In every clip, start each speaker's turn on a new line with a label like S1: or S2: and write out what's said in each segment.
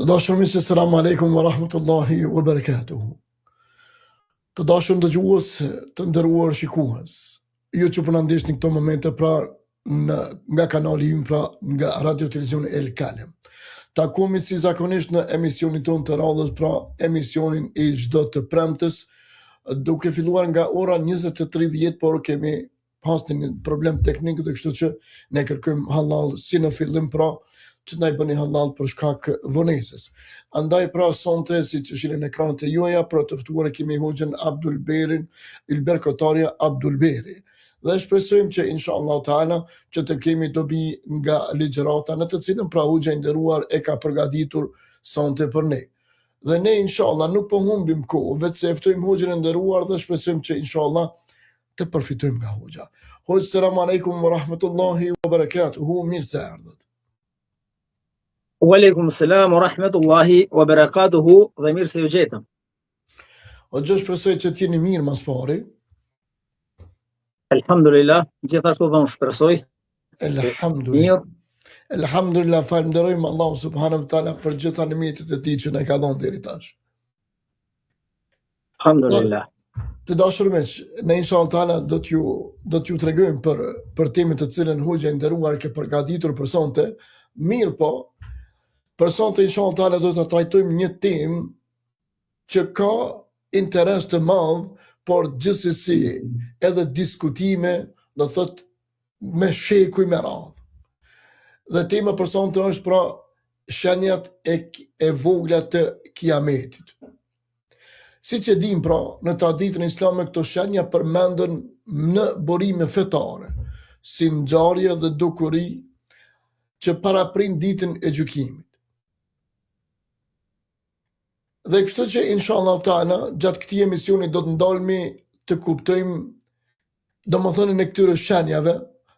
S1: Të dashur miq, selamu alaikum wa rahmatullahi wa barakatuhu. Të dashur dëgjues, të nderuar shikues, ju që po na ndjeshni këto momente nga kanali im, nga Radio Televizioni El Kalem. Takumi si zakonisht në emisionin ton të radhës, emisionin e çdo të premtes, duke filluar nga ora 20:30, por kemi pasur një problem teknik dhe kështu që ne kërkojmë halal si në fillim, që na i bëni halal për shkak vonesës. Andaj sonte, si që shihni në ekranet e juaja, për të ftuar kemi Hoxhën Abdul Berin, Ilber Kotaria Abdul Beri. Dhe shpresojmë që inshallah taala që të kemi dobi nga ligjërata në të cilën Hoxha i nderuar e ka përgatitur sonte për ne. Dhe ne inshallah nuk po humbim kohë, vetë se ftojmë Hoxhën e nderuar dhe shpresojmë që inshallah të përfitojmë nga Hoxha. Hoxh, selam aleikum wa rahmatullahi wa barakatuhu. Mirë se erdhët.
S2: Walaikum salam wa rahmatullahi wa barakatuhu, dhe mirë se ju gjetëm.
S1: O gjë, shpresoj që t'jeni mirë mas pari.
S2: Alhamdulillah, gjithashtu dhe unë shpresoj.
S1: Alhamdulillah. Alhamdulillah, falenderojmë Allahu subhanahu wa taala për gjitha nimetet e tij që na ka dhënë deri tash.
S2: Alhamdulillah.
S1: Të dashur miq, ne inshallah taala do t'ju tregojmë për temën të cilën Hoxha i nderuar ke përgatitur për sonte. Mirë po, për sonte inshallah taala do të trajtojmë një temë që ka interes të madh, por gjithsesi edhe diskutime, do thot me shekuj me radhë. Dhe tema për sonte është shenjat e vogla të kiametit. Siç e dim, në traditën islame këto shenja përmenden në burime fetare, si ngjarje dhe dukuri që paraprin ditën e gjykimit. Dhe kështu që inshallah taala gjatë këtij emisioni do të ndalmi të kuptojmë domethënien e këtyre shenjave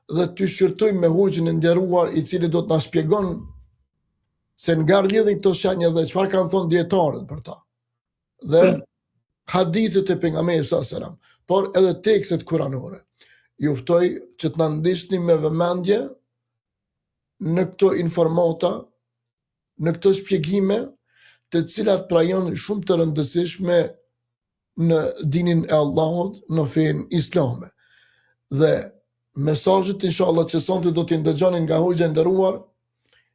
S1: dhe të shqyrtojmë me Hoxhën e nderuar, i cili do të na shpjegon se nga rrjedhin këto shenja dhe çfarë kanë thënë dietarët për ta. Dhe hadithet e pejgamberit sallallahu alajhi wasallam, por edhe tekstet kuranore. Ju ftoj që të na ndiqni me vëmendje në këto informata, në këto shpjegime, të cilat janë shumë të rëndësishme në dinin e Allahut, në fenë islame. Dhe mesazhet inshallah që sonte do t'i ndëgjoni nga Hoxha i nderuar,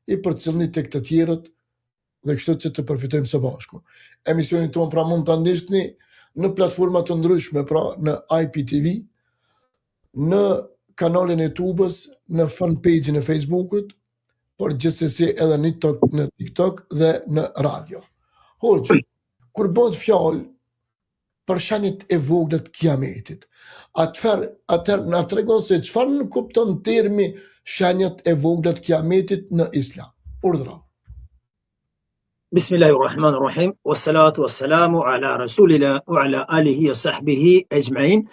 S1: i përcjellni tek të tjerët, dhe kështu që të përfitojmë së bashku. Emisionin ton mund ta ndiqni në platforma të ndryshme, në IPTV, në kanalin e YouTube-s, në fanpage-in e Facebook-ut, por gjithsesi edhe në TikTok dhe në radio. Hoxh, kur bëhet fjalë për shenjat e vogla të kiametit, atëherë na tregon se çfarë nuk kupton termi shenjat e vogla të kiametit në islam. Urdhra.
S2: Bismillahirrahmanirrahim, wassalatu wassalamu ala rasulillah wa ala alihi wa sahbihi ejma'in.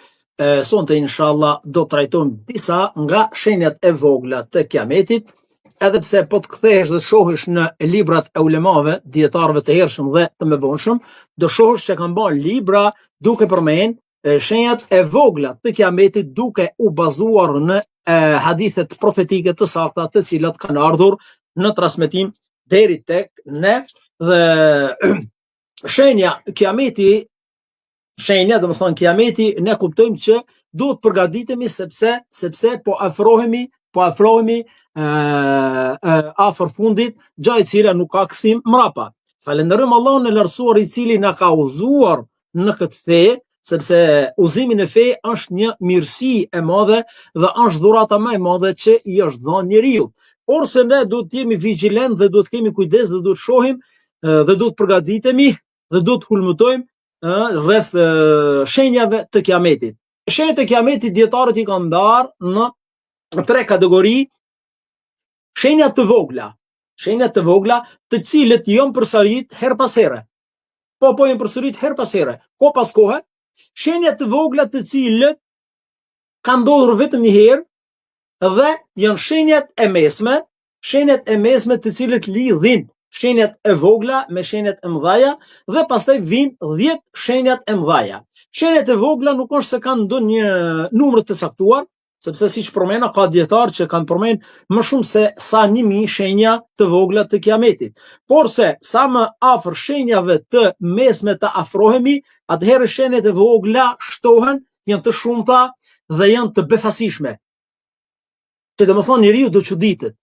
S2: Sonte inshallah do trajtojmë disa nga shenjat e vogla të kiametit, edhe pse po të kthehesh dhe shohësh në librat e ulemave, dietarëve të hershëm dhe të mëvonshëm, do shohësh që kanë bërë libra duke përmend shenjat e vogla të kiametit, duke u bazuar në hadithet profetike të sakta, të cilat kanë ardhur në transmetim deri tek ne. Dhe shenja kiameti, domethënë kiameti, ne kuptojmë që duhet përgatitemi sepse po afrohemi afër fundit, gjë e cila nuk ka kthim mrapa. Falenderojmë Allahun e lartësuar, i cili na ka udhëzuar në këtë fe, sepse udhëzimi në fe është një mirësi e madhe dhe është dhurata më e madhe që i është dhënë njeriu. Por se ne duhet të jemi vigjilent dhe duhet të kemi kujdes dhe duhet shohim dhe duhet përgatitemi dhe duhet hulmutojmë rreth shenjave të kiametit. Shenjat e kiametit dietarët i kanë ndarë në 3 kategori: shenjat të vogla, të cilët janë përsërit her pas here. Po janë përsërit her pas here, ko pas kohe. Shenjat të vogla të cilët kanë ndodhur vetëm një herë, dhe janë shenjat e mesme të cilët lidhin shenjat e vogla me shenjat e mëdha, dhe pastaj vijnë 10 shenjat e mëdha. Shenjat e vogla nuk është se kanë ndonjë numër të caktuar, sepse siç përmena ka dietar që kanë përmend më shumë se sa 1000 shenja të vogla të kiametit. Por se sa më afër shenjave të mesme të afrohemi, atëherë shenjat e vogla shtohen, janë të shumta dhe janë të befasishme. Që domethënë njeriu do çuditet.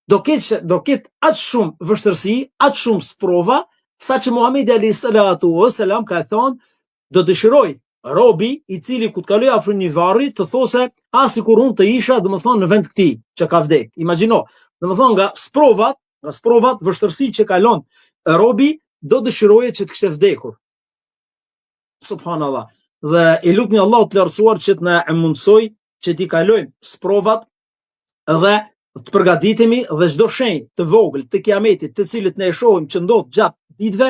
S2: Do ketë aq shumë vështirësi, aq shumë sprova, saqë Muhamedi alayhi salatu wasalam ka thënë, do dëshiroj robi i cili ku të kaloj afër një varri të thosë sikur unë të isha domethënë në vend këtij që ka vdek. Imagjino, domethënë nga sprovat, vështirësitë që kalon robi, do dëshiroje që të kishte vdekur. Subhanallah. Dhe i lutni Allahu të lartësuar që të na mundsoj që t'i kalojmë sprovat dhe të përgatitemi dhe çdo shenjë të vogël të kiametit, të cilët ne e shohim që ndodh gjatë ditëve,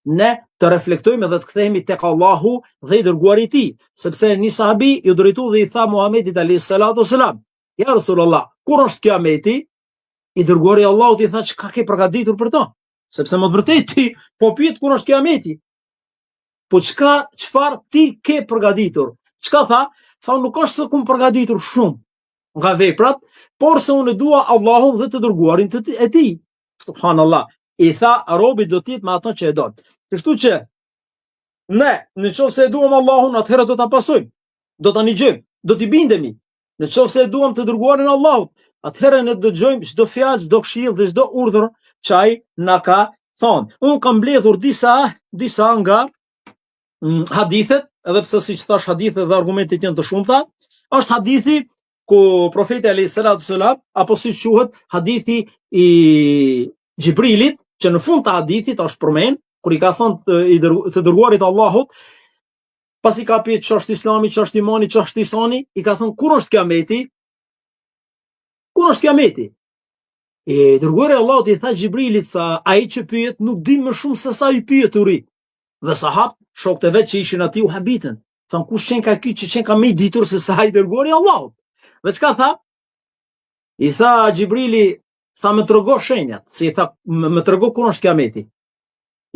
S2: ne të reflektojmë dhe të kthehemi tek Allahu dhe i dërguari i tij, sepse një sahabi i drejtu dhe i tha Muhamedit alayhi salatu wasalam, ja Rasulullah, kur është kiameti? I dërguari i Allahut i tha, çka ke përgatitur për to? Sepse më të vërtetë ti po pyet kur është kiameti. Po çfarë ti ke përgatitur? Çka tha? Tha, nuk është se kum përgatitur shumë nga veprat, por se unë dua Allahun dhe të dërguarin e tij. Subhanallah. I tha, robi do të jetë me ato që e don. Kështu që ne, nëse e duam Allahun, atëherë do ta pasojmë, do ta ndigjojmë, do t'i bindemi. Nëse e duam të dërguarin e Allahut, atëherë ne dëgjojmë çdo fjalë, çdo këshill dhe çdo urdhër që ai na ka thonë. Unë kam mbledhur disa nga hadithet, edhe pse siç thash hadithet dhe argumentet janë të shumta, është hadithi ku profeti alayhi salatu sallam, apo siç quhet hadithi i Xhibrilit, që në fund të hadithit është përmend kur i ka thënë të dërguarit Allahut, pasi ka pyet ç'është Islami, ç'është imani, ç'është ihsani, i ka thënë kur është kiameti? Kur është kiameti? E dërguari Allahut i tha Xhibrilit, tha, ai që pyet nuk din më shumë se sa i pyeturi. Dhe sahabët, shokët e vet që ishin aty u habitën. Than, kush qen ka ky që qen ka më ditur se sa ai dërguari Allahut? Dhe çka tha? I tha Xhibrili, tha, më trego shenjat, si i tha, më trego kur është kiameti.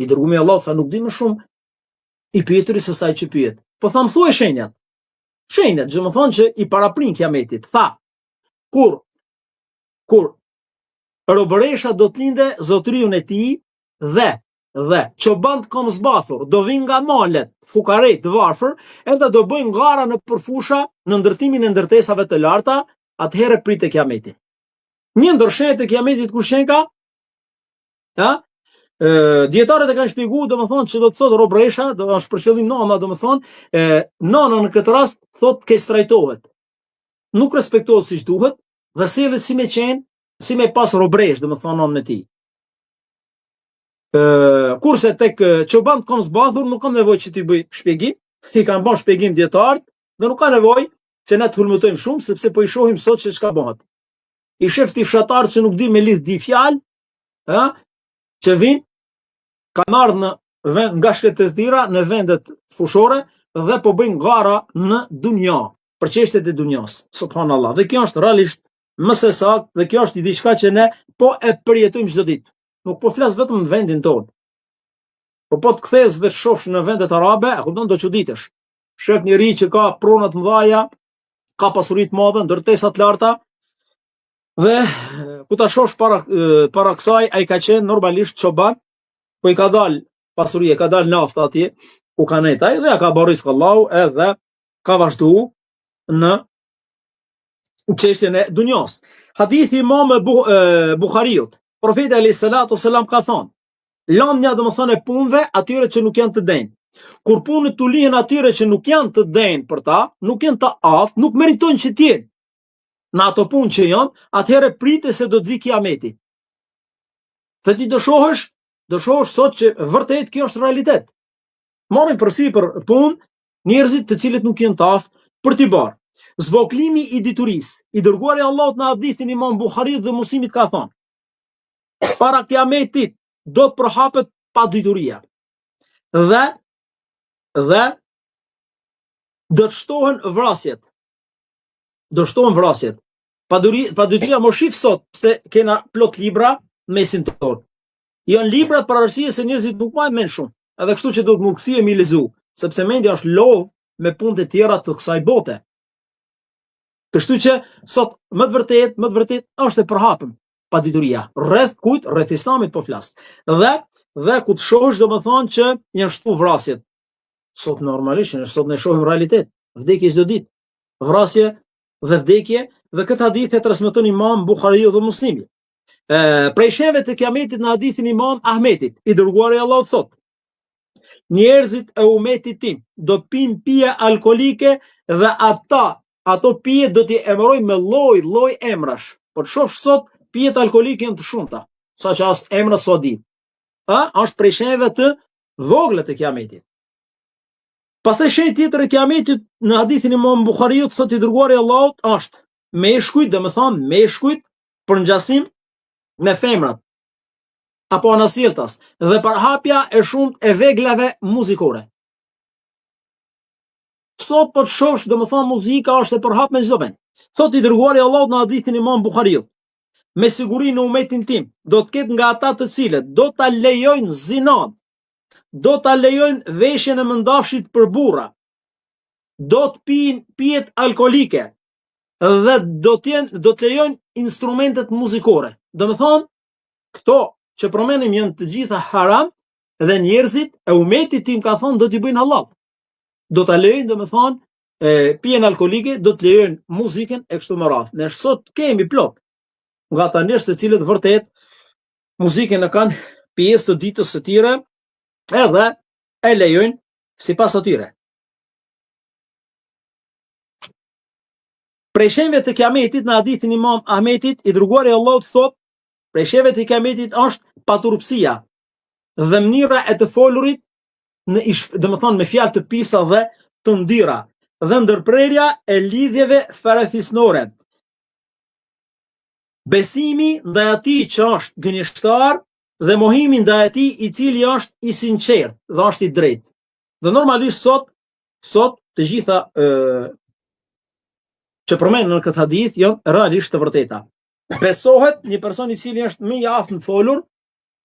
S2: I dërguari Allahut tha, nuk di më shumë i pyeturi se sa ai që pyet. Po tha, më thuaj shenjat. Shenjat, do të thonë që i paraprin kiametit. Tha, kur robëresha do të linde zotëriun e tij dhe çoban të komzbathur do vinë nga malet, fukaret të varfër, edhe do bëjnë gara në përfusha në ndërtimin e ndërtesave të larta, atëherë pritet kiameti. Një ndër shenjat e kiametit kush shen ka? Dietarët e kanë shpjeguar, domethënë që do të thotë robëresha, do është për qëllim nëna, domethënë, nëna në këtë rast thotë ke strajtohet. Nuk respektohet siç duhet dhe sillet si me qenë, si me pas robresh, domethënë nënën e tij. Kurse tek çoban të komzbathur nuk kam nevojë që t'i bëj shpjegim, i kanë bën shpjegim dietarët dhe nuk ka nevojë që ne të hulmutojmë shumë sepse po i shohim sot se çka bëhet. I shef ti fshatar që nuk di me lidh di fjalë, që vinë, kanë ardhur nga shtetet e tjera në vendet fushore dhe po bëjnë gara në dunja, për çështjet e dunjas. Subhanallah. Dhe kjo është realisht më së saktë dhe kjo është diçka që ne po e përjetojmë çdo ditë. Nuk po flas vetëm në vendin tonë. Po të kthesh dhe të shohsh në vendet arabe, kupton, do çuditesh. Shef njëri që ka prona të mëdha, ka pasuri të mëdha, ndërtesa të larta, dhe ku ta shohsh para kësaj, ai ka qenë normalisht çoban, po i ka dal pasuri, ka dal nafta atje ku ka net ai dhe ja ka bërë Allahu edhe ka vazhduar në çështjen e dunjas. Hadithi Imam Buhariut, profeti alayhi salatu sallam ka thonë, lëndja domethënë e punëve atyre që nuk janë të denj. Kur punët u lihen atyre që nuk janë të denj për ta, nuk janë të aftë, nuk meritojnë që të jenë në ato punë që janë, atëherë pritet se do të vi kiameti. Të ti do shohësh sot që vërtet kjo është realitet. Marrin përsipër punë njerëzit të cilët nuk janë të aftë për t'i bërë. Zvoglimi i diturisë, i dërguari Allahut në hadithin Imam Buhariut dhe Muslimit ka thonë, para kiametit do të përhapet pa dituria dhe do të shtohen vrasjet. Do shtohen vrasjet. Pa dituria më shif sot pse kena plot libra mesin tonë. Janë librat për arsye se njerëzit nuk marrin mend shumë. Edhe kështu që do të më kthihemi lezu, sepse mendja është lodh me punë të tjera të kësaj bote. Kështu që sot më të vërtet është e përhapur padituria. Rreth kujt? Rreth Islamit po flas. Dhe ku të shohësh domethënë që janë shtu vrasjet. Sot normalisht, sot ne shohim realitet. Vdekje çdo ditë. Vrasje dhe vdekje, dhe këtë hadith e transmeton Imam Buhariu dhe Muslimi. Prej shenjave të kiametit në hadithin Imam Ahmetit, i dërguari i Allahut thotë: njerëzit e umetit tim do pinë pije alkolike dhe ato pije do t'i emëroj me lloj emrash. Por shoh sot pijet alkolike janë të shumta, saqë as emra s'o di. Është prej shenjave të vogla të kiametit. Pastaj shenjë tjetër e kiametit në hadithin Imam Buhariu thotë i dërguari i Allahut është meshkujt, domethënë meshkujt për ngjasim me femrat apo anasjelltas dhe përhapja e shumtë e veglave muzikore. Sot po të shohësh domethënë muzika është e përhapur me çdo vend. Thotë i dërguari i Allahut në hadithin Imam Buhariu: me siguri në umetin tim do të ketë nga ata të cilët do ta lejojnë zinat, do ta lejojnë veshjen e mëndafshit për burra, do të pinë pijet alkolike dhe do të lejojnë instrumentet muzikore. Domethënë, këto që përmenim janë të gjitha haram dhe njerëzit e umetit tim ka thonë do t'i bëjnë halal. Do ta lejojnë domethënë pijen alkolike, do të lejojnë muzikën e kështu me radhë. Ne sot kemi plot nga ata njerëz të cilët vërtet muzikën e kanë pjesë të ditës së tyre edhe e lejojnë sipas atyre. Prej shenjave të kiametit në hadithin Imam Ahmetit, i dërguari i Allahut thotë: prej shenjave të kiametit është paturpsia dhe mënyra e të folurit domethënë me fjalë të pisa dhe të ndira dhe ndërprerja e lidhjeve farefisnore. Besimi ndaj atij që është gënjeshtar dhe mohimi ndaj atij i cili është i sinqert dhe është i drejtë. Dhe normalisht sot të gjitha që përmenden në këtë hadith janë realisht të vërteta. Besohet një person i cili është më i aftë në folur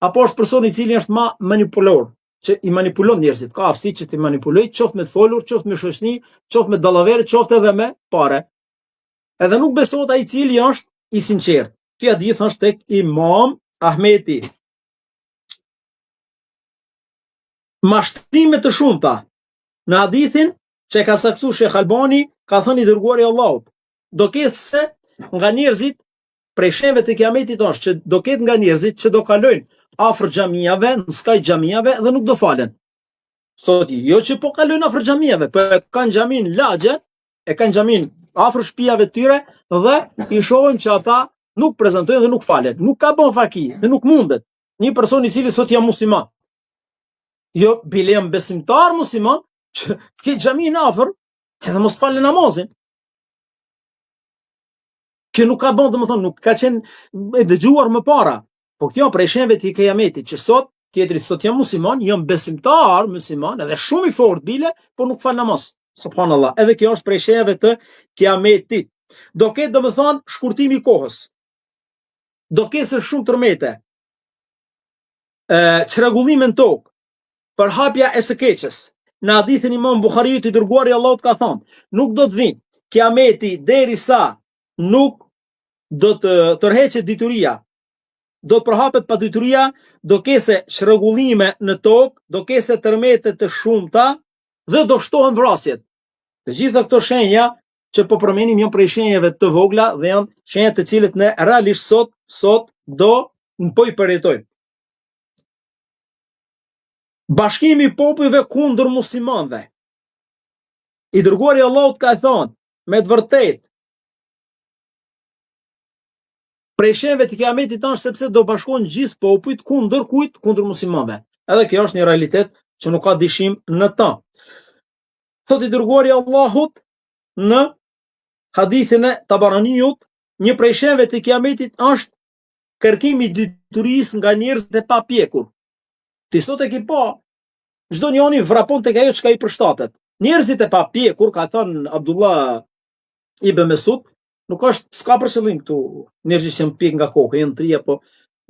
S2: apo është person i cili është më manipulor, që i manipulon njerëzit, ka aftësi që t'i manipulojë, qoftë me të folur, qoftë me shoqëni, qoftë me dallavere, qoftë edhe me pare. Edhe nuk besohet ai i cili është i sinqert. Ky hadith është tek Imam Ahmeti. Mashtrime të shumta në hadithin që ka saksu Shekh Albani, ka thënë i dërguari i Allahut: do ketë se nga njerëzit prej shenjave të kiametit është që do ketë nga njerëzit që do kalojnë afër xhamiave, në skaj xhamiave dhe nuk do falen. Sot jo që po kalojnë afër xhamiave, po kanë xhamin lagje, e kanë xhamin afër shtëpiave të tyre dhe i shohim që ata nuk prezantojnë dhe nuk falen. Nuk ka bën faki dhe nuk mundet. Një person i cili thotë jam musliman. Jo, bile jam besimtar musliman, që ke xhamin afër edhe mos falë namazin. Që nuk ka bën, domethënë nuk ka qenë e dëgjuar më para. Po kjo prej shenjave të kiametit që sot tjetri thotë jam musliman, jam besimtar musliman, edhe shumë i fortë bile, por nuk fal namaz. Subhanallah. Edhe kjo është prej shenjave të kiametit. Do ketë domethënë shkurtimi i kohës. Do ketë shumë tërmete. Çrregullime në tokë. Përhapja e së keqes. Në hadithin Imam Buhariu i dërguari i Allahut ka thënë: nuk do të vinë kiameti derisa nuk do të tërheqet dituria, do të përhapet padituria, do kese çrregullime në tokë, do kese tërmete të shumta dhe do shtohen vrasjet. Të gjitha këto shenja që po përmendim janë prej shenjave të vogla dhe janë shenja të cilët ne realisht sot do po i përjetojmë. Bashkimi i popujve kundër muslimanëve. I dërguari i Allahut ka thënë, me të vërtetë, prej shenjave të kiametit është sepse do bashkohen gjithë popujt kundër kujt? Kundër muslimanëve. Edhe kjo është një realitet që nuk ka dyshim në ta. Thotë i dërguari i Allahut në hadithin e Tabaraniut, një prej shenjave të kiametit është kërkimi i diturisë nga njerëzit e papjekur. Ti sot e ke pa, çdo njeri vrapon tek ajo çka i përshtatet. Njerëzit e papjekur, ka thënë Abdullah ibn Mesud, nuk është, s'ka për qëllim këtu njerëzit që pjek nga kokë, janë tri apo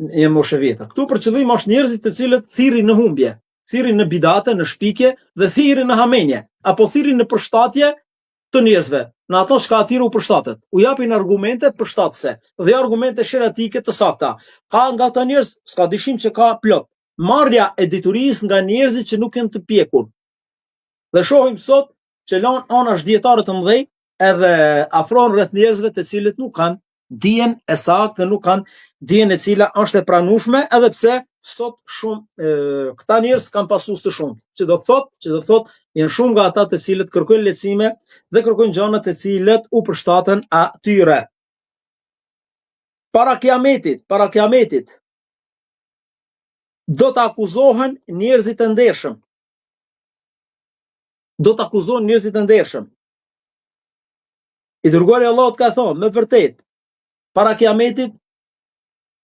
S2: janë moshe veta. Këtu për qëllim është njerëzit të cilët thirrin në humbje, thirrin në bidate, në shpikje dhe thirrin në hamenje, apo thirrin në përshtatje të njerëzve, në ato çka atyre u përshtatet. U japin argumente përshtatëse dhe argumente shëratike të sakta. Ka nga ata njerëz, s'ka dyshim që ka plot. Marrja e diturisë nga njerëzit që nuk janë të pjekur. Dhe shohim sot që lanë anash dietare të mëdhej edhe afrohen rreth njerëzve të cilët nuk kanë dijen e saktë dhe nuk kanë dijen e cila është e pranueshme, edhe pse sot shumë këta njerëz kanë pasus të shumë. Që do thot janë shumë nga ata të cilët kërkojnë lehtësime dhe kërkojnë gjëra të cilët u përshtaten atyre. Para kiametit do të akuzohen njerëzit e ndershëm. I dërguari Allahut ka thonë, me vërtet, para kiametit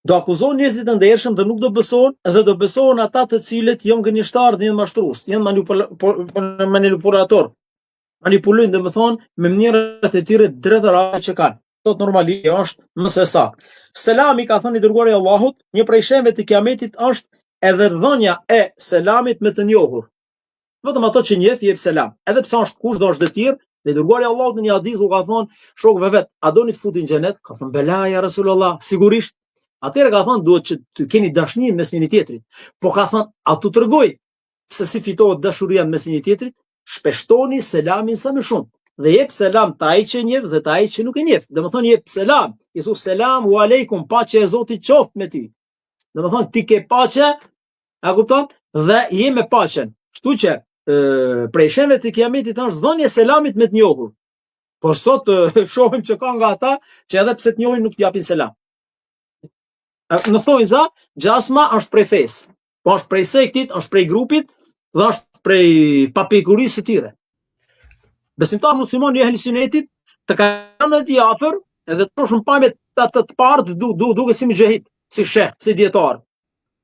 S2: do akuzohen njerëzit e ndershëm dhe nuk do besohen, dhe do besohen ata të cilët janë gënjeshtar dhe janë mashtrues, janë manipulator. Manipulojnë, domethënë, me mënyrat e tyre drejtërore që kanë. Sot normalisht është më së saktë. Selami, ka thënë i dërguari Allahut, një prej shenjave të kiametit është edhe dhënia e selamit me të njohur. Vetëm ato që njeh jep selam. Edhe pse është kush do është dëtir, dhe i dërguari Allahut në një hadith u ka thonë shokëve vet, a doni të futin në xhenet? Ka thënë bela ya Rasulullah, sigurisht. Atëherë ka thënë duhet që të keni dashni mes njëri tjetrit. Po ka thënë, a tu tregoj se si fitohet dashuria mes njëri tjetrit? Shpeshtoni selamin sa më shumë. Dhe jep selam të ai që njeh dhe të ai që nuk e njeh. Domethënë jep selam, i thu selam u aleikum, paqja e Zotit qoftë me ty. Domethënë ti ke paqe, a kupton? Dhe je me paqen. Kështu që prej shenjave të kiametit është dhënia e selamit me të njohur. Por sot shohim që ka nga ata që edhe pse të njohin nuk t'japin selam. Në thonjë za, xhasma është prej fesë, po është prej sektit, është prej grupit dhe është prej papekurisë së tyre. Besimtar musliman i ehli sunetit të kanë të afër edhe të shohim pamje të parë duke si mujahid, si sheh, si dietar.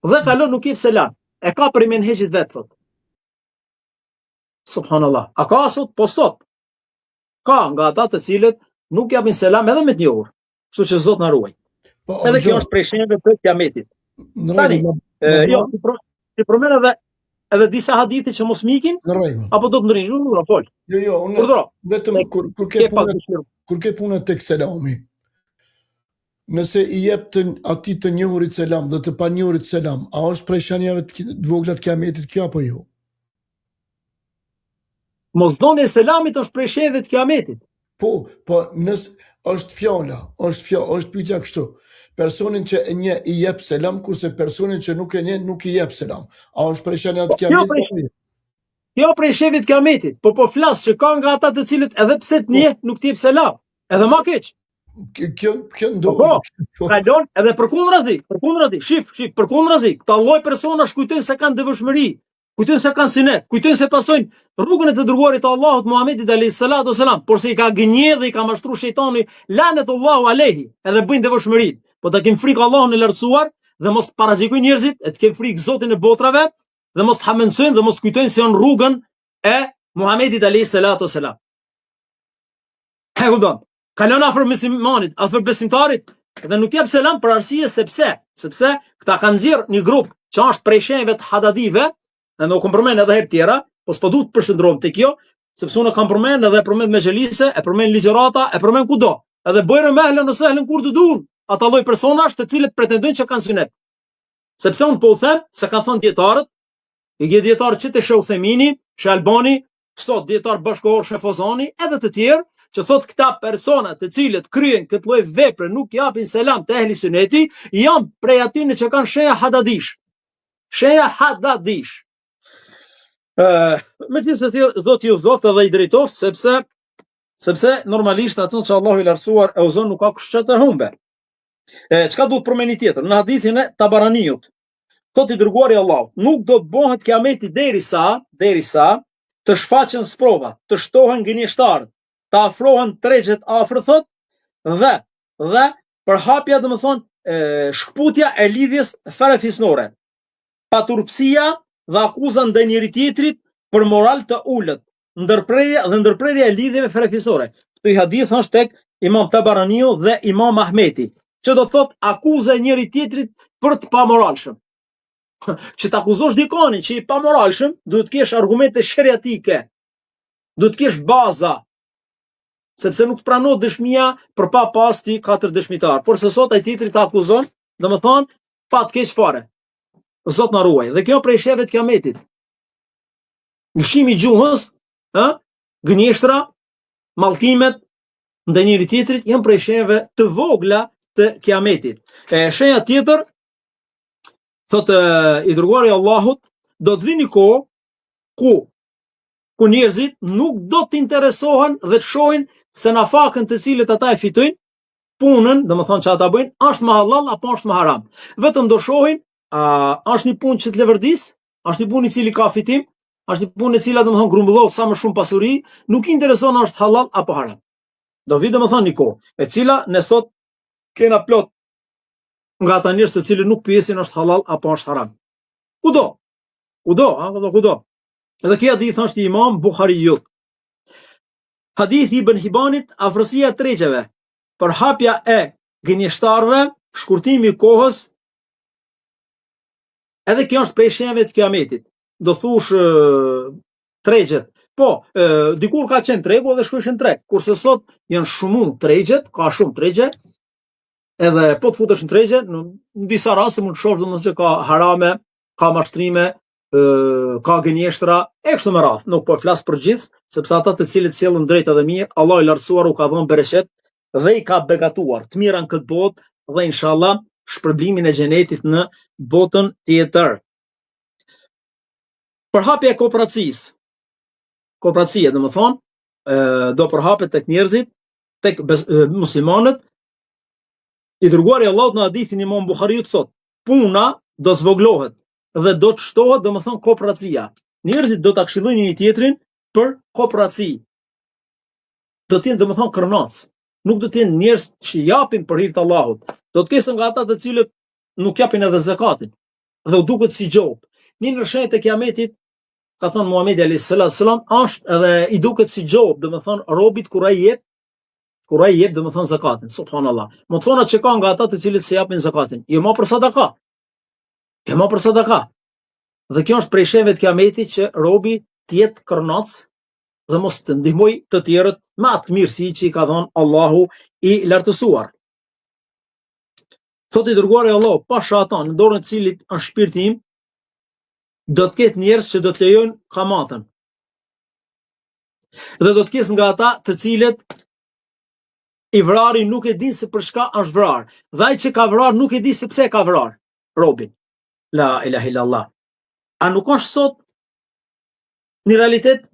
S2: Dhe kalon nuk jep selam. E ka për menhexhit vet thot. Subhanallah. A ka sot? Po sot. Ka nga ata të cilët nuk japin selam edhe me të njohur. Kështu që Zot na ruaj. Edhe kjo është prej shenjave të kiametit. Tani, jo, ti përmend edhe disa hadithe që mos mikin, apo do të ndryshojmë, do fol.
S1: Jo, unë vetëm kur ke punë tek selami. Nëse i jep atij të njohurit selam dhe të panjohurit selam, a është prej shenjave të vogla të kiametit kjo apo jo?
S2: Mosdhënia e selamit është prej shenjave të kiametit.
S1: Po nëse është fjala, është pyetja kështu. Personin që e njeh i jep selam, kurse personin që nuk e njeh nuk i jep selam. A është prej shenjave të kiametit?
S2: Jo prej shenjave të kiametit, po flas që ka nga ata të cilët edhe pse të njeh nuk t'i jep selam. Edhe më keq.
S1: Kjo ndo.
S2: Kalon edhe përkundrazi. Shif, përkundrazi. Këta lloj personash kujtojnë se kanë devotshmëri, kujtojnë se kanë sinet, kujtojnë se pasojnë rrugën e të dërguarit të Allahut Muhamedit alayhis salatu wasalam, por se i ka gënjë dhe i ka mashtruar shejtani lanetullahu alayhi, edhe bëjnë devotshmëri. Po ta kem frikë Allahun e lartësuar dhe mos parazikojnë njerëzit, e të kem frikë Zotin e botrave dhe mos hamencojnë dhe mos kujtojnë se janë rrugën e Muhamedit alayhis salatu wasalam. Hegudon, kalon afër muslimanit, afër besimtarit dhe nuk jep selam për arsye sepse këta kanë nxjerr një grup që është prej shenjave të hadadive, në nuk kam përmend edhe herë tjera, po s'po duhet të përshëndrohem te kjo, sepse unë kam përmend edhe përmend me xhelise, e përmend ligjërata, e përmend kudo. Edhe bëjnë me ehlen ose ehlen kur të duan. Ata lloj personash të cilët pretendojnë që kanë sunet. Sepse unë po u them se kanë thënë dietarët, i gje dietarët që të Sheh Uthemini, Sheh Albani, sot dietar bashkëkohor Sheh Fozani, edhe të tjerë, që thot këta persona të cilët kryen këtë lloj vepre nuk japin selam te ehli suneti, janë prej atyre që kanë shenja hadadish. Me që se Zoti ju zot edhe i drejtoft, sepse normalisht ato që Allahu i lartësuar e uzon nuk ka kush që të humbe. Çka duhet përmeni tjetër? Në hadithin e Tabaraniut, thot i dërguari Allahu, nuk do të bëhet kiameti derisa të shfaqen sprova, të shtohen gënjeshtarët, të afrohen tregjet afër thot, dhe përhapja domethënë shkputja e lidhjes farefisnore, paturpsia dhe akuza ndaj njëri tjetrit për moral të ulët, ndërprerja e lidhjeve farefisnore. Këtë hadith është tek Imam Tabaraniu dhe Imam Ahmeti, që do thot akuza e njëri tjetrit për të pamoralshëm. Që të akuzosh dikonin që i pamoralshëm, duhet kesh argumente sheriatike, duhet kesh baza, sepse nuk pranohet dëshmia për pa pasti 4 dëshmitar. Por se sot ai titri ta akuzon, domethënë pa të keq fare. Zot na ruaj. Dhe kjo prej sheve të kiametit. Lëshimi i gjuhës, gënjeshtra, mallkimet ndaj njëri tjetrit janë prej sheve të vogla të kiametit. Shenja tjetër, thotë i dërguari i Allahut, do të vini kohë ku njerëzit nuk do të interesohen dhe të shohin se nafakën të cilët ata e fitojnë, punën, domethënë që ata bëjnë, është më halal apo është më haram. Vetëm do shohin, a është një punë që të levërdis, është një punë i cili ka fitim, është një punë e cila domethënë grumbullon sa më shumë pasuri, nuk i intereson a është halal apo haram. Do vi domethënë një kohë, e cila ne sot kena plot nga ata njerëz të cilët nuk pyesin është halal apo është haram. Kudo. Edhe kjo hadith është i Imam Buhariut. Hadithi i Ibn Hibanit, afërsia e tregjeve, për hapja e gënjeshtarëve, shkurtimi i kohës, edhe kjo është prej shenjave të kiametit. Do thush tregjet. Po, dikur ka qenë tregu edhe shkruajnë treg, kurse sot janë shumë tregjet, ka shumë tregje. Edhe po të futesh në tregje, në disa raste mund të shohësh domosdoshmë që ka harame, ka mashtrime, ka gënjeshtra, e kështu me radhë. Nuk po flas për gjithë, sepse ata të cilët sjellën drejt edhe mirë, Allahu i lartësuar u ka dhënë bereqet dhe i ka begatuar të mira në këtë botë dhe inshallah shpërblimin e xhenetit në botën tjetër. Përhapja e kooperacisë. Kooperacia, domethënë, do përhapet tek njerëzit, tek muslimanët. I dërguari i Allahut në hadithin e Imam Buhariut thotë, puna do zvoglohet dhe do të shtohet, domethënë kooperacia. Njerëzit do ta këshillojnë një tjetrin për kooperaci. Do të jenë domethënë kërnac. Nuk do të jenë njerëz që japin për hir të Allahut. Do të kesin nga ata të cilët nuk japin edhe zakatin dhe u duket si gjop. Një ndër shenjat e kiametit, ka thënë Muhamedi alayhis salam, është edhe i duket si gjop, domethënë robit kur ai jep domethënë zakatin. Subhanallahu. Mo thona që ka nga ata të cilët se japin zakatin. Jo më për sadaka. Dhe kjo është prej shenjave të kiametit që robi të jetë kërnac dhe mos të ndihmoj të tjerët me atë mirësi që i ka dhënë Allahu i lartësuar. Thotë i dërguari i Allahut, pa shatan në dorën e cilit është shpirti im, do të ketë njerëz që do të lejojnë kamatën. Dhe do të kesh nga ata të cilët i vrari nuk e din se për çka është vrar. Dhe ai që ka vrar nuk e di se pse ka vrar robin. La ilaha illallah. A nuk është sot në realitet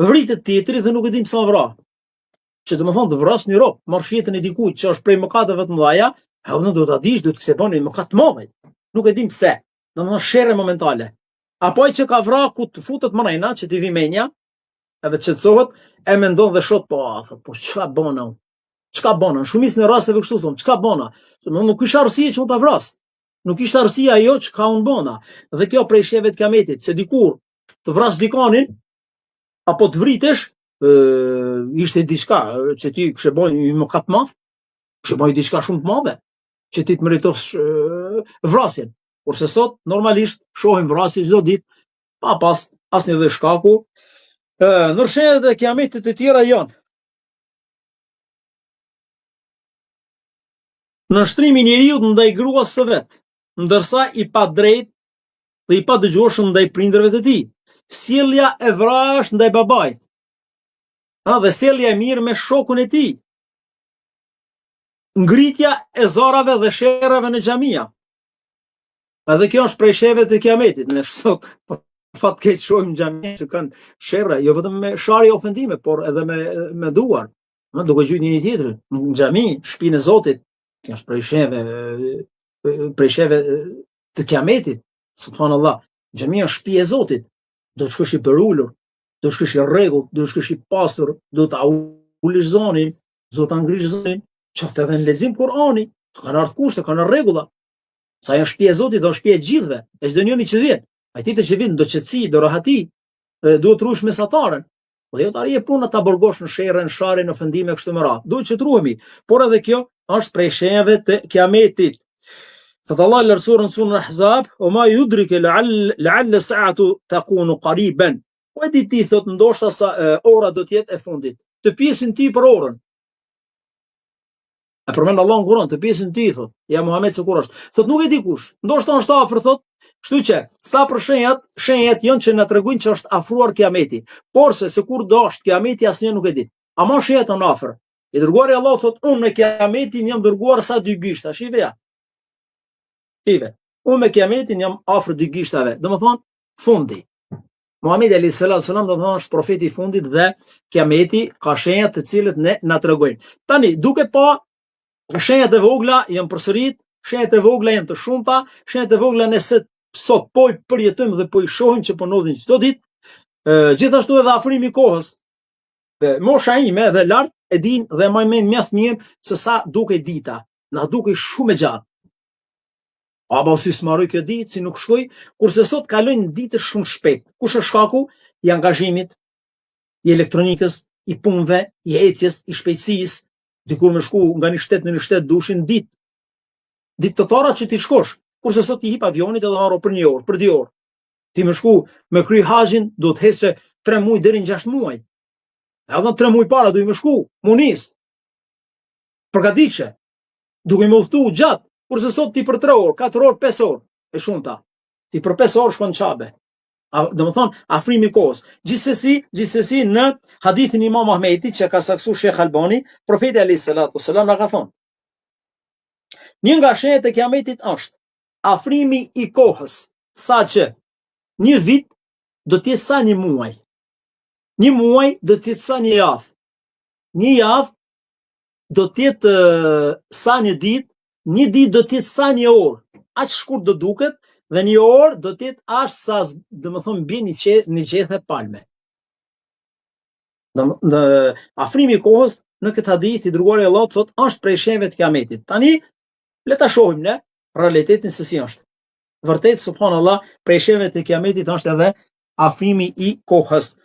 S2: vritet tjetri dhe nuk e dim pse vra. Që domethënë të vras një rob, marr jetën e dikujt që është prej mëkateve të mëdha, unë do ta dish, do të kse bëni mëkat të madh. Nuk e dim pse. Domethënë sherrë momentale. Apo ai që ka vrar ku të futet mrena që ti vi menja, edhe qetësohet, e mendon dhe shot po, thot, po çka bëna? Çka bëna? Shumicën e rasteve kështu thon, çka bëna? Se nuk kisha arsye që unë ta vras. Nuk ishte arsye ajo çka unë bëna. Dhe kjo prej sheve të kiametit, se dikur të vras dikanin apo të vritesh, ishte diçka që ti kishe bën një mëkat të madh, kishe bën diçka shumë të madhe që ti të meritosh vrasjen. Kurse sot normalisht shohim vrasje çdo ditë pa pas asnjë lloj shkaku. Ndër shenjat e kiametit të tjera janë nënshtrimi i njeriut ndaj gruas së vet, ndërsa i pa drejt dhe i pa dëgjueshëm ndaj prindërve të tij. Sjellja e vrash ndaj babait. Dhe sjellja e mirë me shokun e tij. Ngritja e zarave dhe sherrave në xhamia. Edhe kjo është prej sheve të kiametit. Ne sot fat keq shohim xhamia që kanë sherra, jo vetëm me sharje ofendime, por edhe me duar. Duke gjujt një tjetrin në xhami, shtëpinë e Zotit. Kjo është prej sheve të kiametit. Subhanallah. Xhamia është shtëpia e Zotit. Do të shkosh i përulur, do të shkosh i rregullt, do të shkosh i pastër, do ta ulish zonin, Zoti ngrish zonin, qoftë edhe në lexim Kur'ani, kanë ardhur kushte, kanë rregulla. Sa janë shtëpia e Zotit, do shtëpia e gjithëve, e çdo njeri që vjen. Ai tjetër që vjen do qetësi, do rahati, duhet të ruhesh mesataren. Dhe jo të arje puna ta burgosh në sherrën, sharrin, ofendime kështu me radhë. Duhet që të ruhemi, por edhe kjo është prej shenjave të kiametit. Thot Allah lartësuar në surën Al-Ahzab, "O ma yudrike la'alla sa'atu takunu qariban." Po e di ti thot ndoshta sa ora do të jetë e fundit. të pjesin ti për orën. E përmend Allah në Kur'an, të pjesin ti, thot. Ja Muhammed se kur është. Thot nuk e di kush. Ndoshta është afër, thot. Kështu që sa për shenjat janë që na tregojnë që është afruar Kiameti. Por se kur do është Kiameti asnjë nuk e di. Ama shenjat janë afër. I dërguari Allah thot, unë me Kiametin jam dërguar sa 2 gishta. Shive ja. Shive. Unë me Kiametin jam afër 2 gishtave. Domethënë fundi. Muhamedi alayhis salam domethënë është profeti i fundit dhe Kiameti ka shenjat të cilët ne na tregojnë. Tani duke pa shenjat e vogla janë përsërit, shenjat e vogla janë të shumta, shenjat e vogla nëse sot po i përjetojmë dhe po i shohim që po ndodhin çdo ditë, gjithashtu edhe afrimi i kohës. Dhe mosha ime dhe lart e din dhe më mjaft mirë se sa duke dita. Na duke shumë e gjatë. Apo si smaroj kjo ditë, si nuk shkoj, kurse sot kalojnë ditë shumë shpejt. Kush është shkaku? I angazhimit, i elektronikës, i punëve, i ecjes, i shpejtësisë. Dikur me shku nga një shtet në një shtet dushin ditë të tëra që ti shkosh, kurse sot ti hip avionit edhe haro për 1 orë, për 2 orë. Ti me shku me kry hajin, do të hesë 3 muaj deri në 6 muaj. Edhe 3 muaj para do i me shku, munis. Përgatitje, duke me udhëtu gjatë, kurse sot ti për 3 orë, 4 orë, 5 orë, e shumta. Ti për 5 orë shkon qabe. Do më thonë, afrimi kohës. Gjithsesi në hadithin Imam Ahmedit që ka saksu Shekh Albani, profeti alayhis salatu wassalam na ka thonë. Një nga shenjat e Kiametit është afrimi i kohës, sa që një vit do të jetë sa një muaj. Një muaj do të jetë sa një javë. Një javë do të jetë sa një ditë, një ditë do të jetë sa një orë. Aq shkurt do duket. Dhe një orë do të jetë ashtë sa, dhe më thonë, bje një qethe palme. Dhe afrimi i kohës në këtë hadith i dërguari Allah thot është prej shenjave të Kiametit. Tani le ta shohim ne realitetin se si është. Vërtet subhanallah, prej shenjave të Kiametit është edhe afrimi i kohës.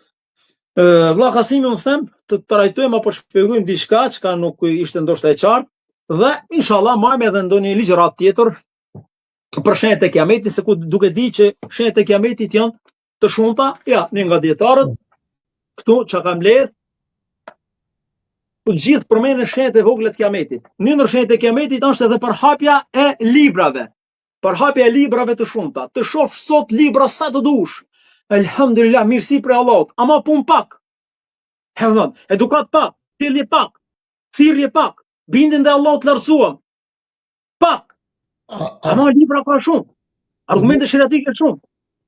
S2: Vlla Kasimi më them të trajtojmë apo shpjegojmë diçka që nuk ishte ndoshta e qartë dhe inshallah marrim edhe ndonjë ligjërat tjetër për shenjat e Kiametit, se ku duke di që shenjat e Kiametit janë të shumta, ja, një nga dietarët këtu që kam ledh, të gjithë përmendën shenjat e vogla të Kiametit. Një ndër shenjat e Kiametit është edhe përhapja e librave. Përhapja e librave të shumta. Të shofsh sot libra sa të dush. Elhamdulillah, mirësi për Allahut, ama pun pak. Edukat pak, thirrje pak, bindjen te Allahu të lartësuam. Pak. Ama libra ka shumë. Argumente shariatike shumë.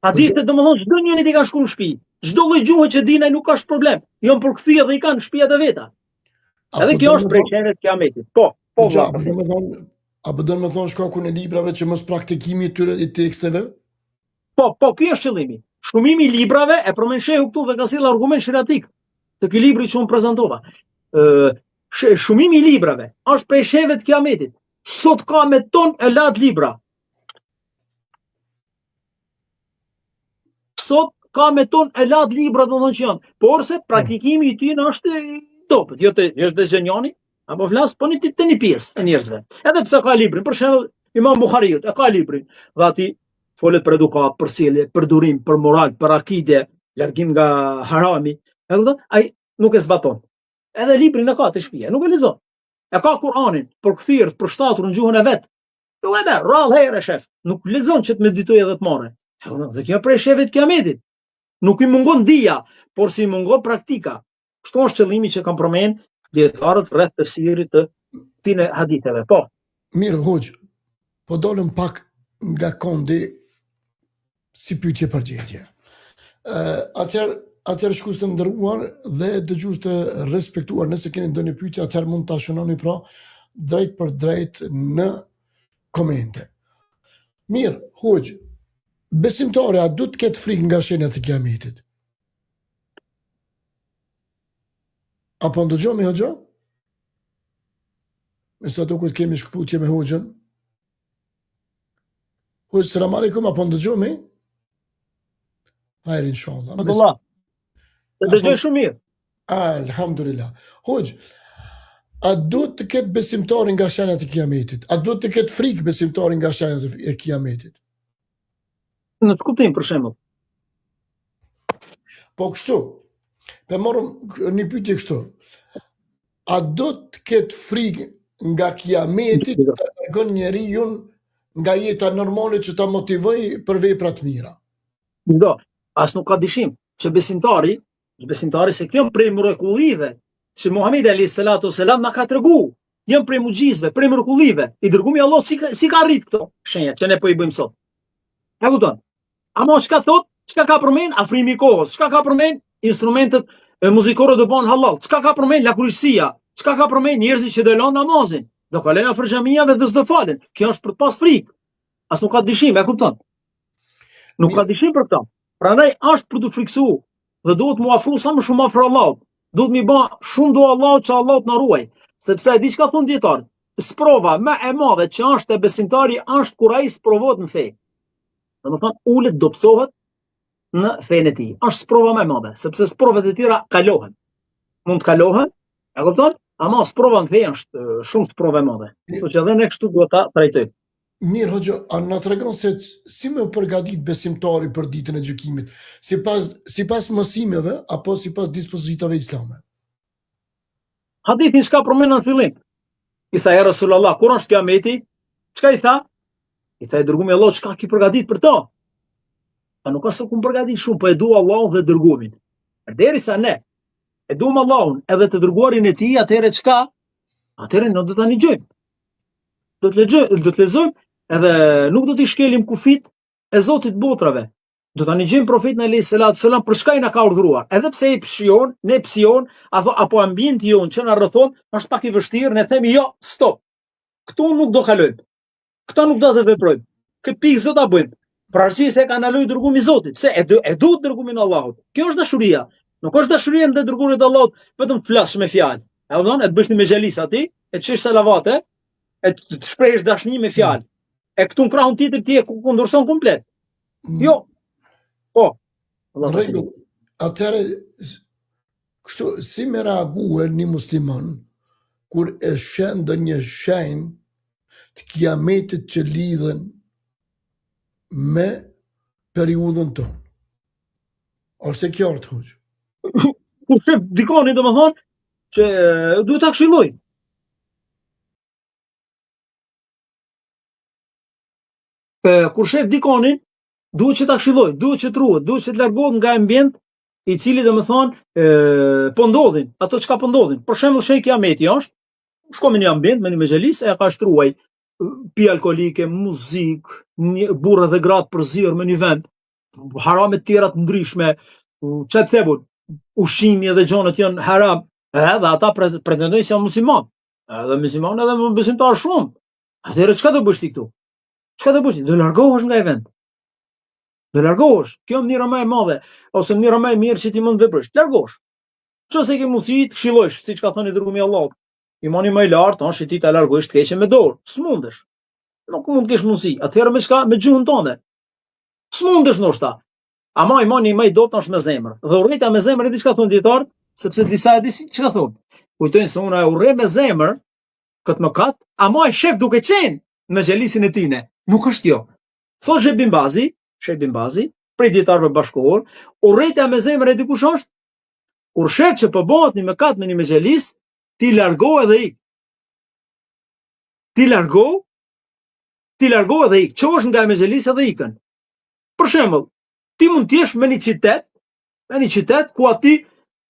S2: Hadithe domethënë çdo njeri i ka shku në shtëpi. Çdo lloj gjuhë që dinaj nuk ka problem. Jon përkthyer dhe i kanë në shtëpiat e veta. Edhe kjo është prej shenjave të Kiametit. Po,
S1: apo do të thonë shkakun e librave që mos praktikimi i tyre i teksteve?
S2: Po, ky është qëllimi. Shumimi i librave e përmend shehu këtu dhe ka sjell argument shariatik të ky libri që unë prezantova. Shumimi i librave është prej shenjave të Kiametit. Sot ka me ton e lat libra. Sot ka me ton e lat libra do të thonë, por se praktikimi i tyre është topët. Jo të është dëgjonjani, apo flas po një pjesë e njerëzve. Edhe pse ka librin, për shembull Imam Buhariut e ka librin, dhe aty folet për edukat, për sjellje, për durim, për moral, për akide, largim nga harami. E kupton? Ai nuk e zbaton. Edhe librin e ka të shtëpia, nuk e lexon. E ka Kur'anin për kthyer, për shtatur në gjuhën e vet. Nuk e merr, rrallë herë shef. Nuk lexon që të meditoj edhe të marrë. Dhe kjo prej sheve të Kiametit. Nuk i mungon dija, por si mungon praktika. Kështu është qëllimi që kam përmend dietarët rreth tefsirit të këtyre haditheve. Po.
S1: Mirë, hoxh. Po dolëm pak nga kondi si pyetje përgjigje. Atëherë shkues të nderuar dhe dëgjues të respektuar, nëse keni ndonjë pyetje, atëherë mund ta shënoni pra drejt për drejt në komente. Mirë, hoxh, besimtarja du të ketë frikë nga shenjat e Kiametit? Apo ndëgjomi hoxha? Me sa duket kemi shkputje me hoxhën. Hoxh, selam aleikum, apo ndëgjomi? Hajr inshallah.
S2: Allah. Të dëgjoj shumë mirë.
S1: Alhamdulillah. Hoxh, a duhet të ketë besimtari nga shenjat e Kiametit? A duhet të ketë frikë besimtari nga shenjat e Kiametit?
S2: Në të kuptim për shembull.
S1: Po kështu. Pe morëm një pyetje kështu. A do të ketë frikë nga kiameti që ta largon njeriu nga jeta normale që ta motivoj për vepra të mira?
S2: Do, as nuk ka dyshim që besimtari se kjo prej mrekullive që Muhamedi alayhis salatu selam na ka tregu, janë prej mugjizve, prej mrekullive. I dërgumi Allah si ka arrit këto shenja që ne po i bëjmë sot. E kupton? Ama çka thot? Çka ka përmend afrimi i kohës? Çka ka përmend instrumentet muzikore do bën halal? Çka ka përmend lakurishësia? Çka ka përmend njerëzit që do lënë namazin? Do kalen afër xhamiave dhe s'do falen. Kjo është për të pas frikë. As nuk ka dyshim, e kupton? Nuk ka dyshim për këtë. Prandaj është për të friksuar dhe duhet mu afru sa më shumë afër Allahut. Duhet mi bë shumë do Allahut që Allahut na ruaj, sepse di çka thon dietar. Sprova më e madhe që është e besimtari është kur ai sprovohet në fe. Domethënë ulet dobësohet në fenë e tij. Është sprova më e madhe, sepse sprovat e tjera kalohen. Mund të kalohen, e kupton? Ama sprova në fe është shumë sprova e madhe. Kështu që edhe ne kështu duhet ta trajtojmë.
S1: Mirë, hoxha, a na tregon se si më përgatit besimtari për ditën e gjykimit, sipas mësimeve apo sipas dispozitave islame?
S2: Hadithin çka përmend në fillim. I tha ja Rasulullah, kur është kiameti? Çka i tha? I tha i dërgumi Allah, çka ki përgatit për to? Pa nuk ka se kum përgatit shumë, po e du Allahun dhe dërgumin. Derisa ne e duam Allahun edhe të dërguarin e tij, atëherë çka? Atëherë ne do ta ngjojmë. Do të lexojmë edhe nuk do t'i shkelim kufit e Zotit botrave. Do ta ngjojmë profetin alayhis salatu selam për çka i na ka urdhëruar. Edhe pse i pshion, ne psion, apo ambienti jon që na rrethon është pak i vështirë, ne themi jo, stop. Këtu nuk do kalojmë. Këta nuk do të veprojmë. Këtë pikë do ta bëjmë. Për arsye se ka ndaloj dërgumi i Zotit. Pse e duhet dërgumin e Allahut. Kjo është dashuria. Nuk është dashuria ndaj dërguarit të Allahut vetëm flasësh me fjalë. E kupton? E të bësh një mexhelis aty, e të çesh salavate, e të shprehësh dashni me fjalë. E këtu në krahun tjetër ti e kundërshton komplet. Jo. Po.
S1: Në rregull. Atëherë kështu si më reagua një musliman kur e shën ndonjë shenjë të kiametit që lidhen me periudhën tonë? Është e qartë, hoqë.
S2: Kur shef dikoni, domethënë që duhet ta këshilloj. Kur shef dikonin, duhet që ta këshilloj, duhet që të ruhet, duhet që të largohet nga ambient i cili domethënë po ndodhin, ato çka po ndodhin. Për shembull, shej kiameti është, shko me një ambient, me një mexhelis, e ka shtruaj pi alkolike, muzikë, burra dhe gratë përzierë me një vend, harame të tjera të ndryshme, çfarë të thebun, ushqimi edhe gjonat janë haram, edhe ata pretendojnë se janë musliman. Edhe musliman edhe besimtar shumë. Atëherë çka do bësh ti këtu? Çka do bësh? Do largohesh nga ai vend. Do largohesh. Kjo mënyra më e madhe ose mënyra më e mirë që ti mund të veprosh. Largohesh. Nëse ke mundësi të këshillojsh, siç ka thënë dërgumi i Allahut. Imani më i lartë është ti ta largosh të keqen me dorë. S'mundesh. Nuk mund të kesh mundësi. Atëherë me çka? Me gjuhën tënde. S'mundesh ndoshta. Ama imani më i dobët është me zemër. Dhe urrejtja me zemër e diçka thon dietar, sepse disa e di çka thon. Kujtojnë se unë e urrej me zemër këtë mëkat, ama e shef duke qenë me xhelisin e tine. Nuk është jo. Thot Sheh Bin Bazi, prej dietarëve bashkëkohor, urrejtja me zemër e dikush është kur shef që po bëhet një mëkat me një xhelis, ti largo edhe ik. Ti largo edhe ik. Çosh nga me xhelisa dhe ikën. Për shembull, ti mund të jesh me një qytet ku aty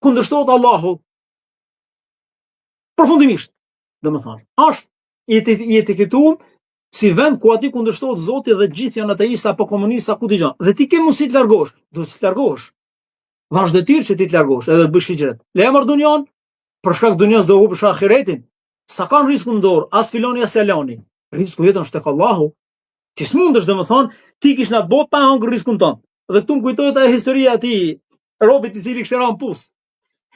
S2: kundërshtohet Allahu. Përfundimisht, domethënë, është i etiketuar si vend ku aty kundërshtohet Zoti dhe gjithë janë ateistë apo komunistë ku dëgjon. Dhe ti ke mundësi të largosh, duhet të largosh. Vash detyrë që ti të largosh, edhe të bësh hijret. Le emër dunjon, për shkak të dunjos do humbësh ahiretin. Sa kanë riskun në dorë, as filoni as elani. Risku jetën është tek Allahu. Ti s'mundesh domethënë, ti kish në atë botë pa hangër riskun tënd. Dhe këtu më kujtohet ajo historia e atij robit i cili kishte rënë pus.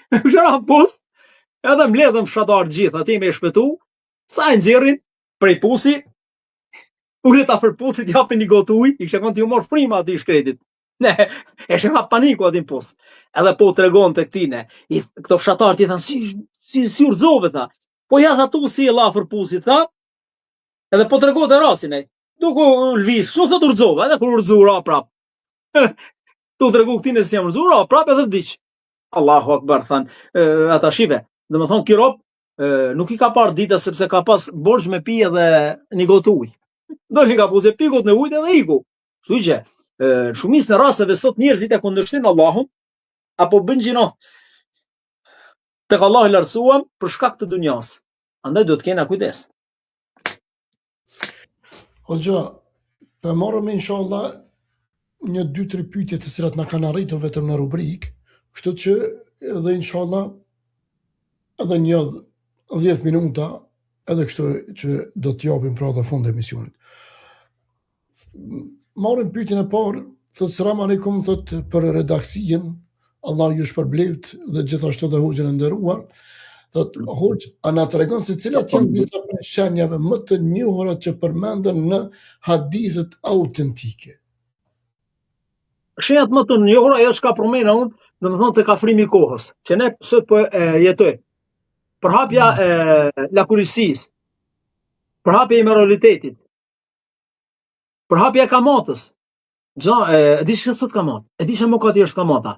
S2: Kishte rënë pus, edhe mbledhëm fshatar gjithë aty me shpëtu, sa e nxjerrin prej pusi, ulet afër pusit, japin një gotë ujë, i kishte qenë ti u mor frima aty i shkretit. Ne, e shema paniku aty në pus. Edhe po tregonte këtine, këto fshatar ti thanë si urzove tha. Po ja tha tu si e afër pusit tha. Edhe po tregonte rastin ai. Duku lviz, kështu thot urzova, edhe kur urzura prap. Tu tregu këtine si jam urzura, prap edhe vdiq. Allahu Akbar, than ata shive. Domethënë ky rob nuk I ka parë dita sepse ka pas borxh me pi edhe një gotë ujë. Doli ka puze pikut në ujë edhe iku. Kështu që shumicën e rasteve sot njerëzit e kundërshtojnë Allahun apo bën gjino tek Allahu I lartësuam për shkak të dunjas. Andaj duhet kena kujdes.
S1: Hoxha, për marrëm inshallah një 2-3 pyetje të cilat na kanë arritur vetëm në rubrikë, kështu që edhe inshallah edhe një 10 minuta edhe kështu që do t'japim pra dhe fund e emisionit. Marrim pyetjen e parë, thot selam aleikum, thot për redaksinë, Allah ju shpërbleft dhe gjithashtu dhe hoxhën e nderuar. Thot hoxh, a na tregon se cilat janë disa prej shenjave më të njohura që përmenden në hadithet autentike?
S2: Shenjat më të njohura ajo çka përmenda unë, domethënë tek afrimi I kohës, që ne sot po jetojmë. Përhapja e lakurisisë, përhapja e moralitetit, përhapja e kamatës. E di çfarë thot kamat? E di çfarë mokati është kamata.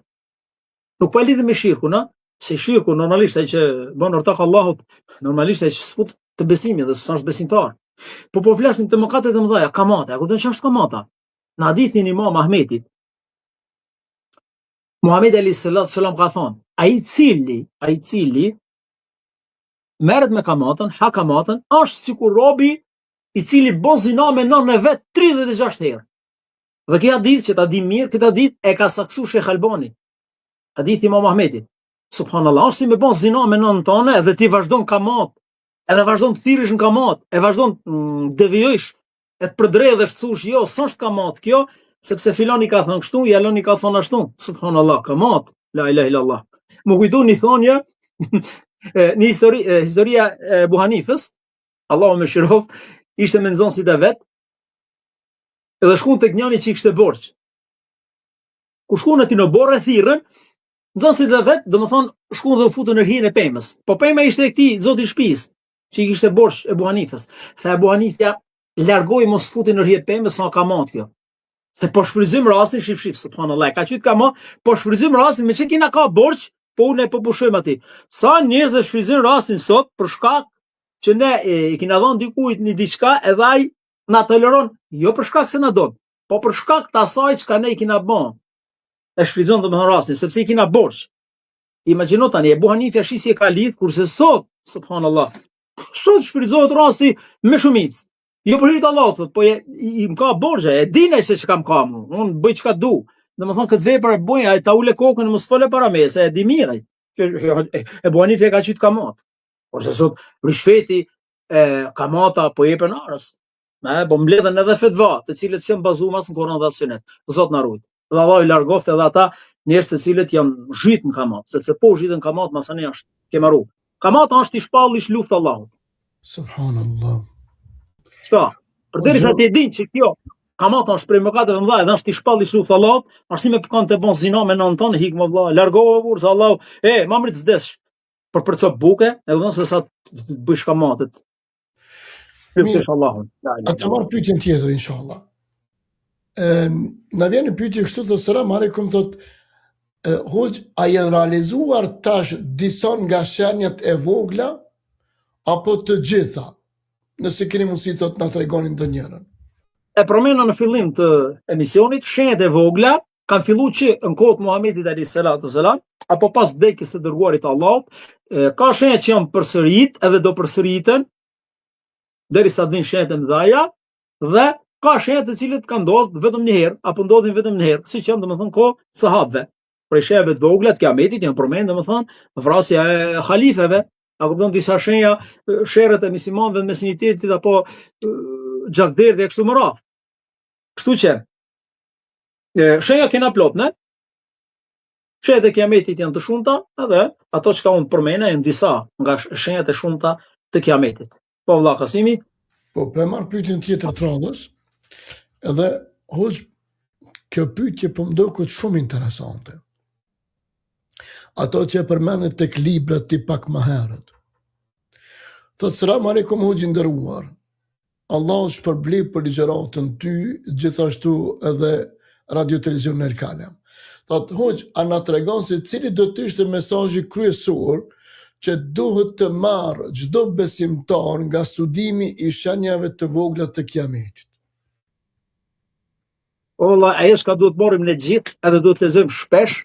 S2: Nuk po lidhet me shirkun, a? Se shirku normalisht ai që bën ortak Allahut, normalisht ai që s'fut të besimit dhe s'është besimtar. Po flasim të mëkatet e mëdha, kamata. Ku do të thosh kamata? Në hadithin Imam Ahmedit, Muhamedi alayhis salam ka thonë, ai I cili merret me kamatën, ha kamatën, është sikur robi I cili bën zina me nënën e vet 36 herë. Dhe kjo hadith që ta di mirë, këtë hadith e ka saksuar Sheikh Albani. Hadithi Imam Ahmedit. Subhanallahu, si me bën zina me nënën tënde dhe ti vazhdon kamat, edhe vazhdon të thirrësh në kamat, e vazhdon devijosh, e të përdredhesh, thush jo, s'është kamat kjo, sepse filani ka thënë kështu, jaloni ka thënë ashtu. Subhanallah, kamat, la ilaha illallah. Më kujton një thonje një historia e Abu Hanifës, Allahu më shëroft, ishte me nxënësit e vet, edhe shkon tek njëri që I kishte borxh. Ku shkon aty në borë thirrën, nxënësit e vet, domethënë shkon dhe u futën në hijen e pemës. Po pema ishte këtij zoti I shtëpisë, që I kishte borxh Abu Hanifës. Tha Abu Hanifja, largoi mos futën në hijen e pemës, sa kamat kjo. Se po shfryzim rastin, shif, subhanallahu, ka qyt kamat, po shfryzim rastin me që kina ka borxh, po unë po pushojmë aty. Sa njerëz e shfryzojnë rastin sot për shkak që ne I kina dhënë dikujt një diçka edhe ai na toleron, jo për shkak se na don, po për shkak të asaj çka ne I kina bën. E shfryzon domethënë rastin sepse I kina borxh. Imagjino tani Abu Hanifja shisi e ka lidh kurse sot, subhanallahu, sot shfryzohet rasti me shumicë. Jo për hir të Allahut, po I më ka borxhe, e dinaj se çka më ka mu, unë bëj çka du. Domethënë këtë vepër e bëj, ai ta ule kokën mos fole para me, se e di mirë ai. Abu Hanifja ka qyt kamat. Por se sot rishfeti kamata po jepen arës. Po mbledhen edhe fetva, të cilët janë bazuar në Kur'an dhe Sunet. Zot na ruaj. Dhe Allah I largoft edhe ata njerëz të cilët janë zhyt në kamat, sepse po zhytën kamat masani është ke marru. Kamata është I shpallish luftë Allahut.
S1: Subhanallah.
S2: Ska, përderisa ti e din që kjo kamata është prej mëkateve të mëdha dhe është I shpallish luftë Allahut, është si me kanë të bën zinë me nënën tonë, hik më vëlla, largohu burr se Allahu, ma mrit vdesh. Për cop buke, e do se sa të bësh kamatet. Lutësh Allahun.
S1: Atë marr pyetjen tjetër inshallah. Na vjen një pyetje kështu të selam aleikum, thot hoxh, a janë realizuar tash disa nga shenjat e vogla apo të gjitha? Nëse keni mundësi thot na tregoni ndonjërin.
S2: E përmenda në fillim të emisionit, shenjat e vogla kanë filluar që në kohët Muhamedit alayhis salam, apo pas vdekjes së dërguarit të Allahut, ka shenja që janë përsërit edhe do përsëriten derisa të vinë shenjat e mëdha, dhe ka shenja të cilët kanë ndodhur vetëm një herë apo ndodhin vetëm një herë, siç janë domethënë kohë sahabëve. Për shenjave të vogla të Kiametit janë përmend domethënë vrasja e halifeve, apo don disa shenja sherrët e muslimanëve në mesinitetit apo gjakderdhje e kështu me radhë. Kështu që shenja kena plot, ne? Shenjat e Kiametit janë të shumta, edhe ato çka unë përmenda janë disa nga shenjat e shumta të Kiametit. Po vëlla Kasimi?
S1: Po për marr pyetjen tjetër të radhës, edhe hoxh, kjo pyetje po më duket shumë interesante. Ato që e përmendet tek librat ti pak më herët. Thot selam aleikum hoxh I nderuar. Allah shpërblej për ligjëratën ty, gjithashtu edhe Radio Televizion Erkana. Thot, hoq, a na tregon se cili do të ishte mesazhi kryesor që duhet të marrë çdo besimtar nga studimi i shenjave të vogla të Kiametit.
S2: Olla, ajo çka duhet marrim ne gjithë, edhe duhet të lexojmë shpesh,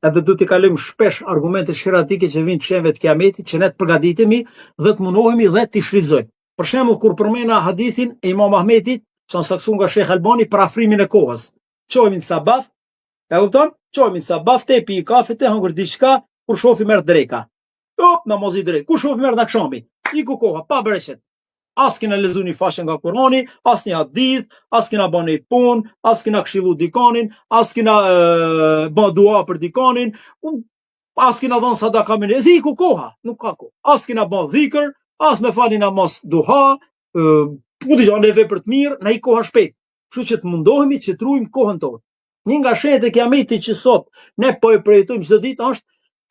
S2: edhe duhet të kalojmë shpesh argumente shëratike që vinë të shenjave të Kiametit, që ne të përgatitemi dhe të mundohemi dhe të shfrytëzojmë. Për shembull, kur përmena hadithin e Imam Ahmedit, që saksun nga Sheikh Albani për afrimin e kohës. Çohemi në sabaf, e kupton? Çohemi në sabaf, te pi kafe, te hangër diçka, kur shofi merr dreka. Hop, namazi drek. Kur shofi merr akşami, iku koha pa bereqet. As kena lezu një fashë nga Kurani, as një hadith, as kena bën një punë, as kena këshillu dikanin, as kena bën dua për dikanin, as kena dhënë sadaka me ne. Iku koha, nuk ka kohë. As kena bën dhikr, as me falin namaz duha, po di janë vepra të mirë, na i koha shpejt. Kështu që të mundohemi që të ruajmë kohën tonë. Një nga shenjat e Kiametit që sot ne po e projektojmë çdo ditë është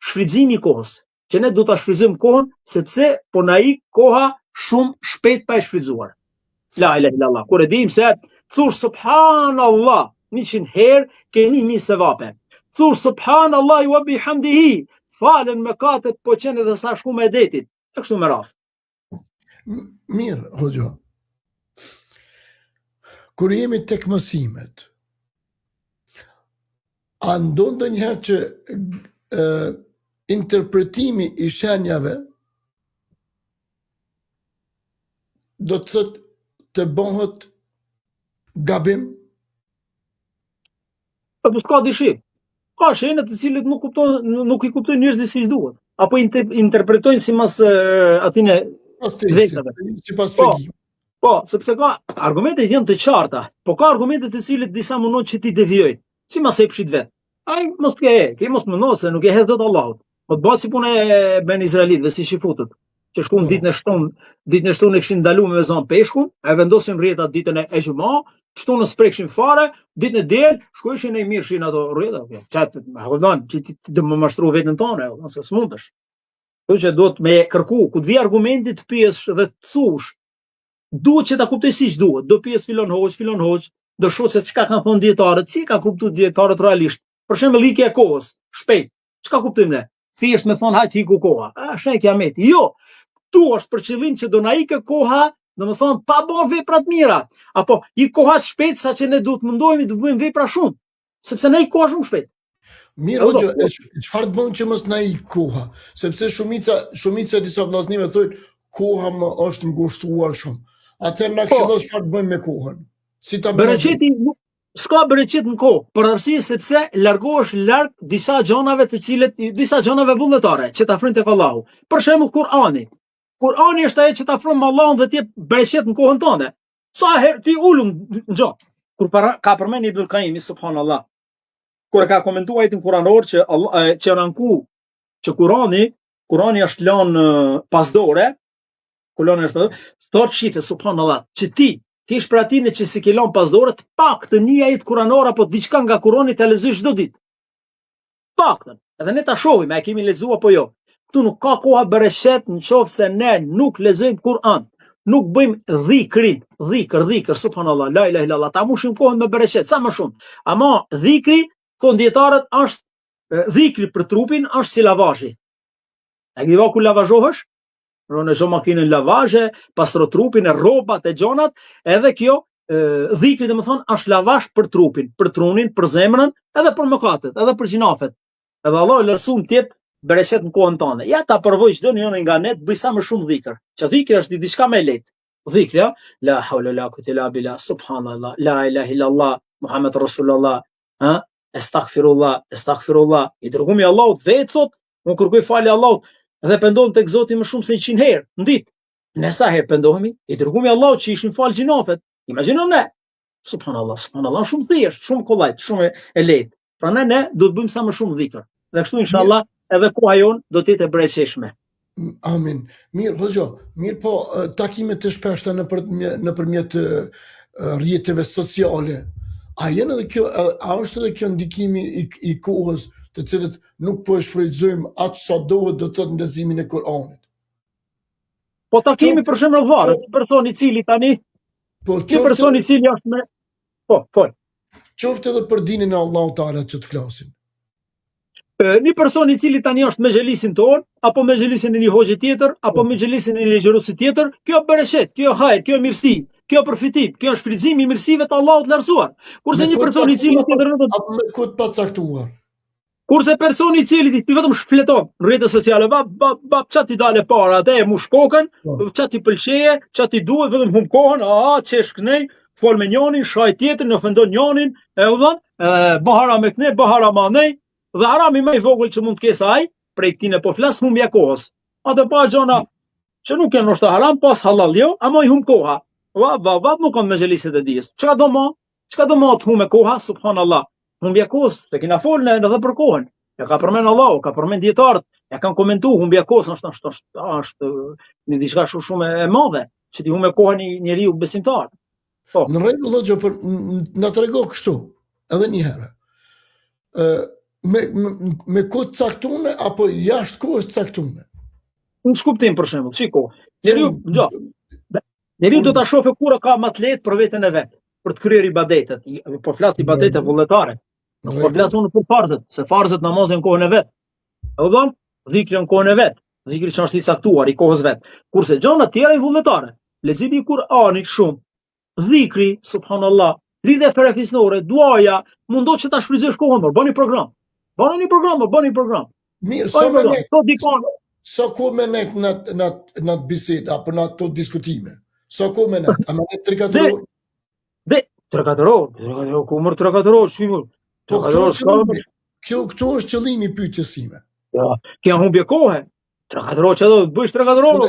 S2: shfrytëzimi i kohës. Që ne do ta shfrytëzojmë kohën sepse po na ik koha shumë shpejt pa e shfrytëzuar. La ilaha illallah. Kur e dim se thur subhanallah 100 herë keni 1 sevape. Thur subhanallah wa bihamdihi. Falen mëkatet po qenë edhe sa shku me detit. E kështu me radhë.
S1: Mirë, hoxha. Kur jemi tek mësimet, a ndon ndonjëherë që interpretimi i shenjave do të thotë të bëhet gabim?
S2: Po s'ka dyshim. Ka shenjat të cilët nuk i kuptojnë njerëzit siç duhet, apo interpretojnë sipas atine vetave.
S1: Sipas shpjegimit.
S2: Po, sepse ka argumente që janë të qarta, po ka argumente të cilët disa mundon që ti devijojnë. Si mas e pshit vet. Ai mos ke mos mundon se nuk e hedh dot Allahut. Po të bëhet si punë e ben Izraelitëve, si shifutët, që shkuan ditën e shtunë e kishin ndaluar me zon peshkun, e vendosin rrjetat ditën e xhumë, shtunën sprekshin fare, ditën e del, shkojshin e mirshin ato rrjeta. Çat, vallon, ti do më mashtru veten tonë, ose s'mundesh. Kështu që duhet me kërku, ku të vi argumenti të pjesësh dhe të thush, duhet që ta kuptoj siç duhet. Do pjesë filon hoq, do shoh se çka kanë thonë dietarët, si ka kuptuar dietarët realisht. Për shembull, ikja e kohës, shpejt. Çka kuptojmë ne? Thjesht me thon hajt iku koha. Shenjë Kiameti. Jo. Tu është për qëllim që do na ikë koha, domethënë pa bën vepra të mira, apo i koha shpejt saqë ne duhet mundohemi të bëjmë vepra shumë, sepse na i koha shumë shpejt.
S1: Mirë, hoxha, çfarë të bëjmë që mos na ik koha? Sepse shumica e disa vllaznive thonë koha më është ngushtuar shumë. Atëherë na këshillos çfarë të bëjmë me kohën? Si ta
S2: bereqeti s'ka bereqet në kohë, për arsye sepse largohesh larg disa gjanave vullnetare që ta afrojnë tek Allahu. Për shembull Kur'ani. Kur'ani është ajo që ta afron me Allahun dhe ti jep bereqet në kohën tënde. Sa herë ti ulum ngjo. Kur ka përmend Ibn Qayyim subhanallahu. Kur ka komentuar ajetin kuranor që që Kurani është lënë pas dore, thot shife subhanallahu, që ti ish për atine që si ke lënë pas dore, të paktën një ajet kuranor apo diçka nga Kurani ta lexosh çdo ditë. Paktën. Edhe ne ta shohim, a kemi lexuar apo jo. Ktu nuk ka koha bereqet nëse ne nuk lexojmë Kur'an, nuk bëjmë dhikr, subhanallahu, la ilaha illallah, ta mushim kohën me bereqet sa më shumë. Ama dhikri, thon dietarët, është dhikri për trupin është si lavazhi. A ke ku lavazhohesh? Në çdo makinën lavazhe, pastro trupin, e rrobat e gjonat, edhe kjo dhikri domethënë është lavazh për trupin, për trunin, për zemrën, edhe për mëkatet, edhe për gjinafet. Edhe Allah lërsum ti jep bereqet në kohën tënde. Ja ta provoj çdo njëri nga ne të bëj sa më shumë dhikr. Që dhikri është diçka më lehtë. Dhikri, la hawla la quwwata illa billah, subhanallah, la ilaha illallah, Muhammed rasulullah, astaghfirullah. I dërgumi Allahut vetë thot, unë kërkoj falje Allahut dhe pendohem tek Zoti më shumë se 100 herë në ditë. Ne sa herë pendohemi, i dërgumi Allahut që ishin fal gjinafet. Imagjino ne. Subhanallah, shumë thjesht, shumë kollajt, shumë e lehtë. Prandaj ne do të bëjmë sa më shumë dhikr. Dhe kështu inshallah edhe koha jon do të jetë e bereqeshme.
S1: Amin. Mirë, hoxha, mirë po takimet e shpeshta nëpërmjet rrjeteve sociale. A është edhe kjo ndikimi i kohës të cilët nuk po e shfrytëzojmë atë sa duhet do të thotë në leximin e Kur'anit?
S2: Po takimi për shembull varet, person i cili tani një person i cili është me qoftë edhe
S1: për dinin e Allahut Teala që të flasin.
S2: Një person I cili tani është me xhelisin ton, apo me xhelisin e një hoxhi tjetër, apo me xhelisin e një ligjëruesi tjetër, kjo bereshet, kjo hajër, kjo mirësi, kjo përfitim, kjo është shfrytëzimi I mirësive të Allahut të lartësuar. Kurse
S1: Me
S2: një
S1: kod
S2: person I cili
S1: caktuar
S2: tjetër
S1: apo me kod pa caktuar.
S2: Kurse personi I cili ti vetëm shfleton në rrjetet sociale, çati dale para atë e mush kokën, çati pëlqeje, çati duhet vetëm hum kohën, çesh kënej, fol me njërin, shaj tjetrin, ofendon njërin, e udhën, bë haram me këne, bë haram anej, dhe harami më I vogël që mund të kesh ai, prej këtij po flas humbja kohës. Atë pa gjona që nuk janë ndoshta haram, pas halal jo, ama I hum koha. Va nuk kanë me xheliset e dijes. Çka do më të humbë koha, subhanallahu. Humbja kohës, se kena folën edhe për kohën. Ja ka përmend Allahu, ka përmend dietarët, ja kanë komentuar humbja kohës, është një diçka shumë e madhe, që ti humbë kohën njeriu besimtar. Po.
S1: Në rregull Hoxha, për na trego kështu, edhe një herë. Me kohë caktuar apo jashtë kohës caktuar?
S2: Në shkuptim për shembull, shiko. Njeriu do ta shohë kur ka më të lehtë për veten e vet, për të kryer ibadetet. Po flas ibadete vullnetare. Po flas unë për farzet, se farzet namazin në kohën e vet. E udhon, dhikri në kohën e vet, dhikri që është I caktuar I kohës vet. Kurse gjëra të tjera vullnetare, leximi I Kur'anit shumë, dhikri, subhanallahu, lidhje ferefisnore, duaja, mundo që ta shfrytëzosh kohën, bëni program. Bëni program.
S1: Mirë, sa kohë me net në bisedë apo në ato diskutime? Sa kohë me net? A me net 3-4 orë?
S2: 3-4 orë, ku mërë 3-4 orë, shimur.
S1: Këto është qëllimi I pyetjes sime.
S2: Kja humbje kohë. 3-4 orë që do të bësh 3-4 orë.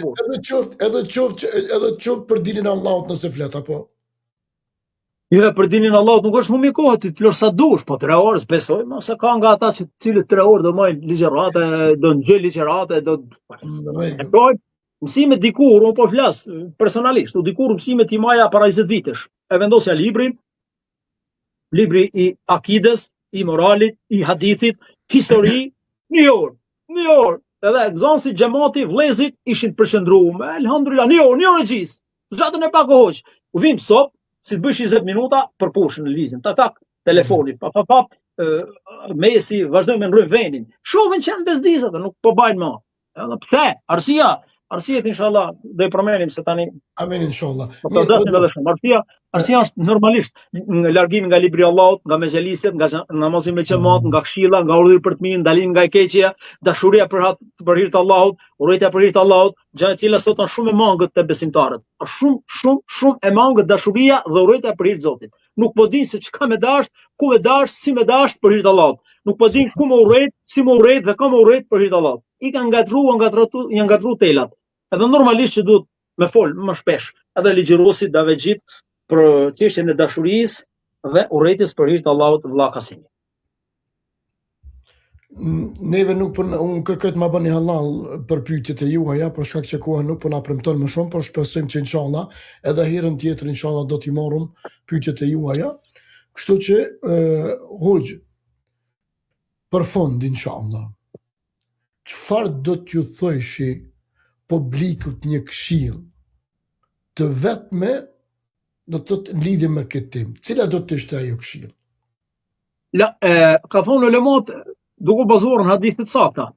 S1: Edhe qoftë për dinin e Allahut nëse flet apo.
S2: Jo, për dinin e Allahut nuk është humbje kohë, ti flosh sa dush, po 3 orë besoj, se ka nga ata që cilët 3 orë do marrin ligjërate, do ngjë ligjërate, do mësime dikur, unë po flas personalisht, dikur mësime ti maja para 20 vitesh. E vendosja libri I akides, I moralit, I hadithit, histori, një orë. Edhe gëzonsi xhamati, vëllezit ishin përqendruar. Elhamdulillah, një orë gjys. Zgjatën e pak hoq. U vim sop, si të bësh 20 minuta për pushën në lëvizjen. Tak, telefonit, pap, mesi, vazhdojmë me ndrojmë vendin. Shohën që janë bezdisat, nuk po bajnë më. Edhe pse? Arsiet inshallah do I përmendim se tani.
S1: Amin inshallah.
S2: Arsia është normalisht largimi nga libri I Allahut, nga mexheliset, nga namazi me xhamat, nga këshilla, nga urdhri për të mirë, ndalim nga e keqja, dashuria për hir të Allahut, urrejtja për hir të Allahut, gjë e cila sot është shumë e mangët te besimtarët. Është shumë e mangët dashuria dhe urrejtja për hir të Zotit. Nuk po din se çka me dash, ku me dash, si me dash për hir të Allahut. Nuk po din ku më urrejt, si më urrejt dhe ka më urrejt për hir të Allahut. I kanë janë ngatruar telat. Edhe normalisht që duhet me fol më shpesh, edhe ligjëruesit dave gjithë për çështjen e dashurisë dhe urrejtjes për hir të Allahut vëlla Kasimi.
S1: Neve nuk unë kërkoj të ma bëni halal për pyetjet e juaja, për shkak që koha nuk po na premton më shumë, por shpresojmë që inshallah edhe herën tjetër inshallah do t'i marrim pyetjet e juaja. Kështu që Hoxh, për fund inshallah, çfarë do t'ju thojshi publikut një këshill të vetme, do të thotë lidhje me këtë temë? Cila do të ishte ajo këshill?
S2: Ka thonë ulemat duke bazuar në hadithe të sakta.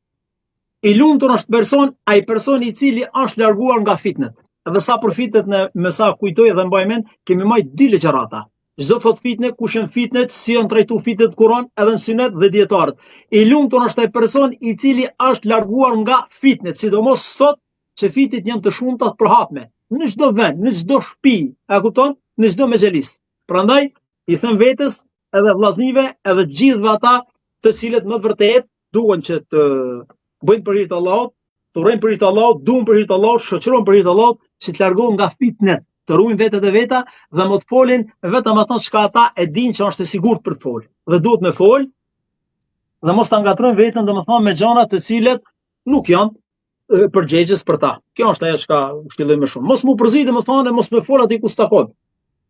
S2: I lumtur është ai person I cili është larguar nga fitnet. Edhe sa për fitnet me sa kujtoj dhe mbaj mend, kemi marrë 2 ligjërata. Çdo thot fitne, kush janë fitnet, si janë trajtuar fitnet në Kur'an, edhe në Sunet dhe dietarët. I lumtur është ai person I cili është larguar nga fitnet, sidomos sot që fitit janë të shumta të përhapme, në çdo vend, në çdo shtëpi, e kupton? Në çdo mexhelis. Prandaj I them vetes, edhe vllaznive, edhe gjithëve ata të cilët më vërtet duan që të bëjnë për hir të Allahut, të urrejnë për hir të Allahut, duan për hir të Allahut, shoqërojnë për hir të Allahut, që të largohen nga fitnet, të ruajnë vetet e veta dhe mos folin vetëm ato çka ata e dinë që është e sigurt për të folë. Dhe duhet me fol dhe mos ta ngatrojnë veten, domethënë me gjëra të cilët nuk janë përgjegjës për ta. Kjo është ajo çka këshilloj më shumë. Mos mu përzi domethënë, mos më fol aty ku s'takon.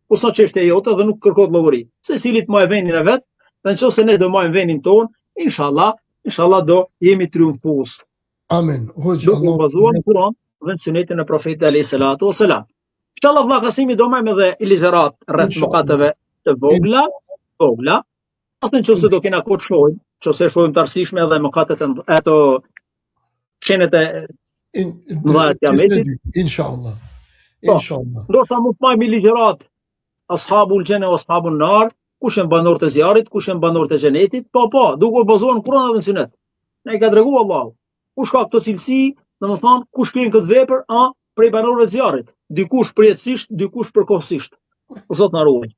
S2: Ku sa çështja jote dhe nuk kërkohet llogari. Secili të marrë vendin e vet, dhe nëse ne do marrim vendin ton, inshallah do jemi triumfues.
S1: Amen.
S2: Hoxh, Allah bazuar në Kur'an dhe në Sunetin e Profetit alayhis salatu wassalam. Inshallah vëlla Kasimi do marrim edhe ligjërat rreth mëkateve të vogla. Atë nëse do kena kohë të shohim çose shohim të arsyeshme edhe mëkatet ato shenjat e mëdha të Kiametit.
S1: Inshallah.
S2: Po,
S1: Inshallah.
S2: ndoshta mund të marrim ligjërat ashabul xhene o ashabun nar, kush janë banorët e zjarrit, kush janë banorët e xhenetit, po, duke u bazuar në Kur'an dhe në Sunet. Ne ka treguar Allahu. Kush ka këtë cilësi, domethënë kush kryen këtë vepër, prej banorëve të zjarrit. Dikush përjetësisht, dikush përkohësisht. Zot na ruaj.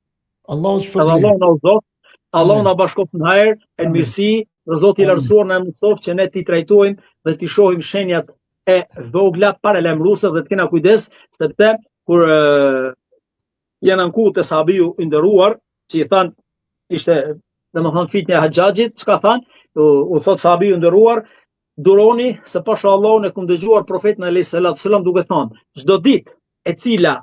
S1: Allahu
S2: Edhe
S1: shpërblet.
S2: Allahu na udhëzon, Allahu na bashkoft në hajër, në mirësi, dhe Zoti i lartësuar na mëson që ne ti trajtojmë dhe ti shohim shenjat e vogla paralajmëruese dhe të kena kujdes, sepse kur janë anku te sahabiu i nderuar, që i than ishte domethënë fitja e Haxhaxhit, çka than? U thot sahabiu i nderuar, duroni se pasha Allahun e kum dëgjuar profetin alayhis salam duke thënë, çdo ditë e cila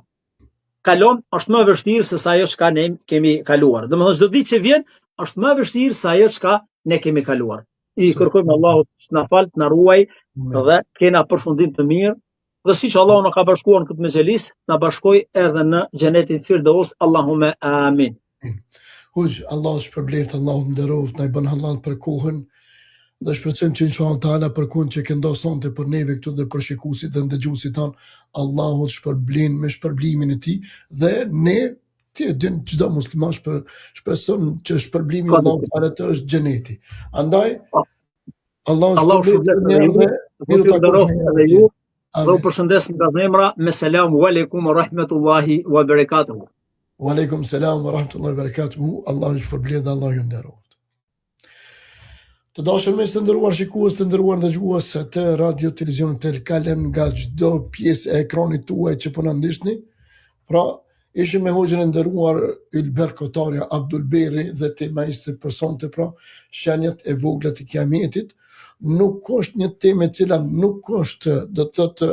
S2: kalon është më e vështirë se sa ajo çka ne kemi kaluar. Domethënë çdo ditë që vjen është më e vështirë se ajo çka ne kemi kaluar. I kërkojmë Allahut të na fal, të na ruaj dhe kena përfundim të mirë. Dhe siç Allahu na ka bashkuar në këtë mexhelis, na bashkoj edhe në xhenetin Firdaus. Allahumma amin.
S1: Hoxh, Allah shpërbleft, Allahu nderoft, na i bën halal për kohën dhe shpresojmë që inshallah taala për kohën që këndo sonte për neve këtu dhe për shikuesit dhe ndëgjuesit tan, Allahu të shpërblin me shpërblimin e tij dhe ne ti e din çdo musliman shpreson që shpërblimi i Allahut taala të është xheneti. Andaj Allahu shpërbleft dhe miru
S2: edhe ju. Dhe u përshëndes nga zemra me selamu alaikum wa rahmetullahi wa barakatuhu.
S1: Wa alaikum salam wa rahmetullahi wa barakatuhu. Allahu shpërbleft dhe Allahu ju nderoft. Të dashur miq, të nderuar shikues, të nderuar dëgjues të Radio Televizion Telkalem nga çdo pjesë e ekranit tuaj që po na ndiqni. Pra, ishim me hoxhën e nderuar Ylber Kotarja Abdul Berri dhe tema ishte për sonte, pra, shenjat e vogla të Kiametit. Nuk është një temë e cila nuk është, do të thotë,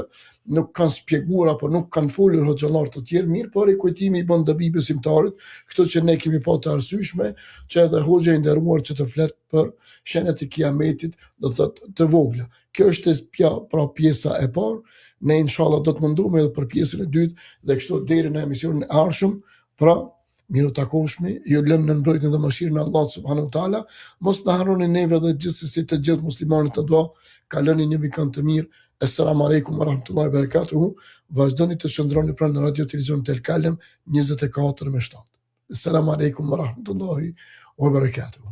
S1: nuk kanë shpjeguar apo nuk kanë folur hoxhallar të tjerë, mirë, por i kujtimi i bën dobi besimtarit, kështu që ne kemi pa të arsyeshme që edhe hoxha i nderuar që të flet për shenjat e Kiametit, do të thotë të vogla. Kjo është pra pjesa e parë, ne inshallah do të munduam edhe për pjesën e dytë dhe kështu deri në emisionin e ardhshëm, pra miru takoshmi, ju lëm në mbrojtjen dhe mëshirën e Allahut subhanahu wa taala, mos na harroni neve dhe gjithsesi të gjithë muslimanët të dua, kaloni një vikend të mirë. Assalamu alaikum wa rahmatullahi wa barakatuhu. Vazhdoni të shëndroni pranë në Radio Televizion Telkalem 24/7. Assalamu alaikum wa rahmatullahi wa barakatuhu.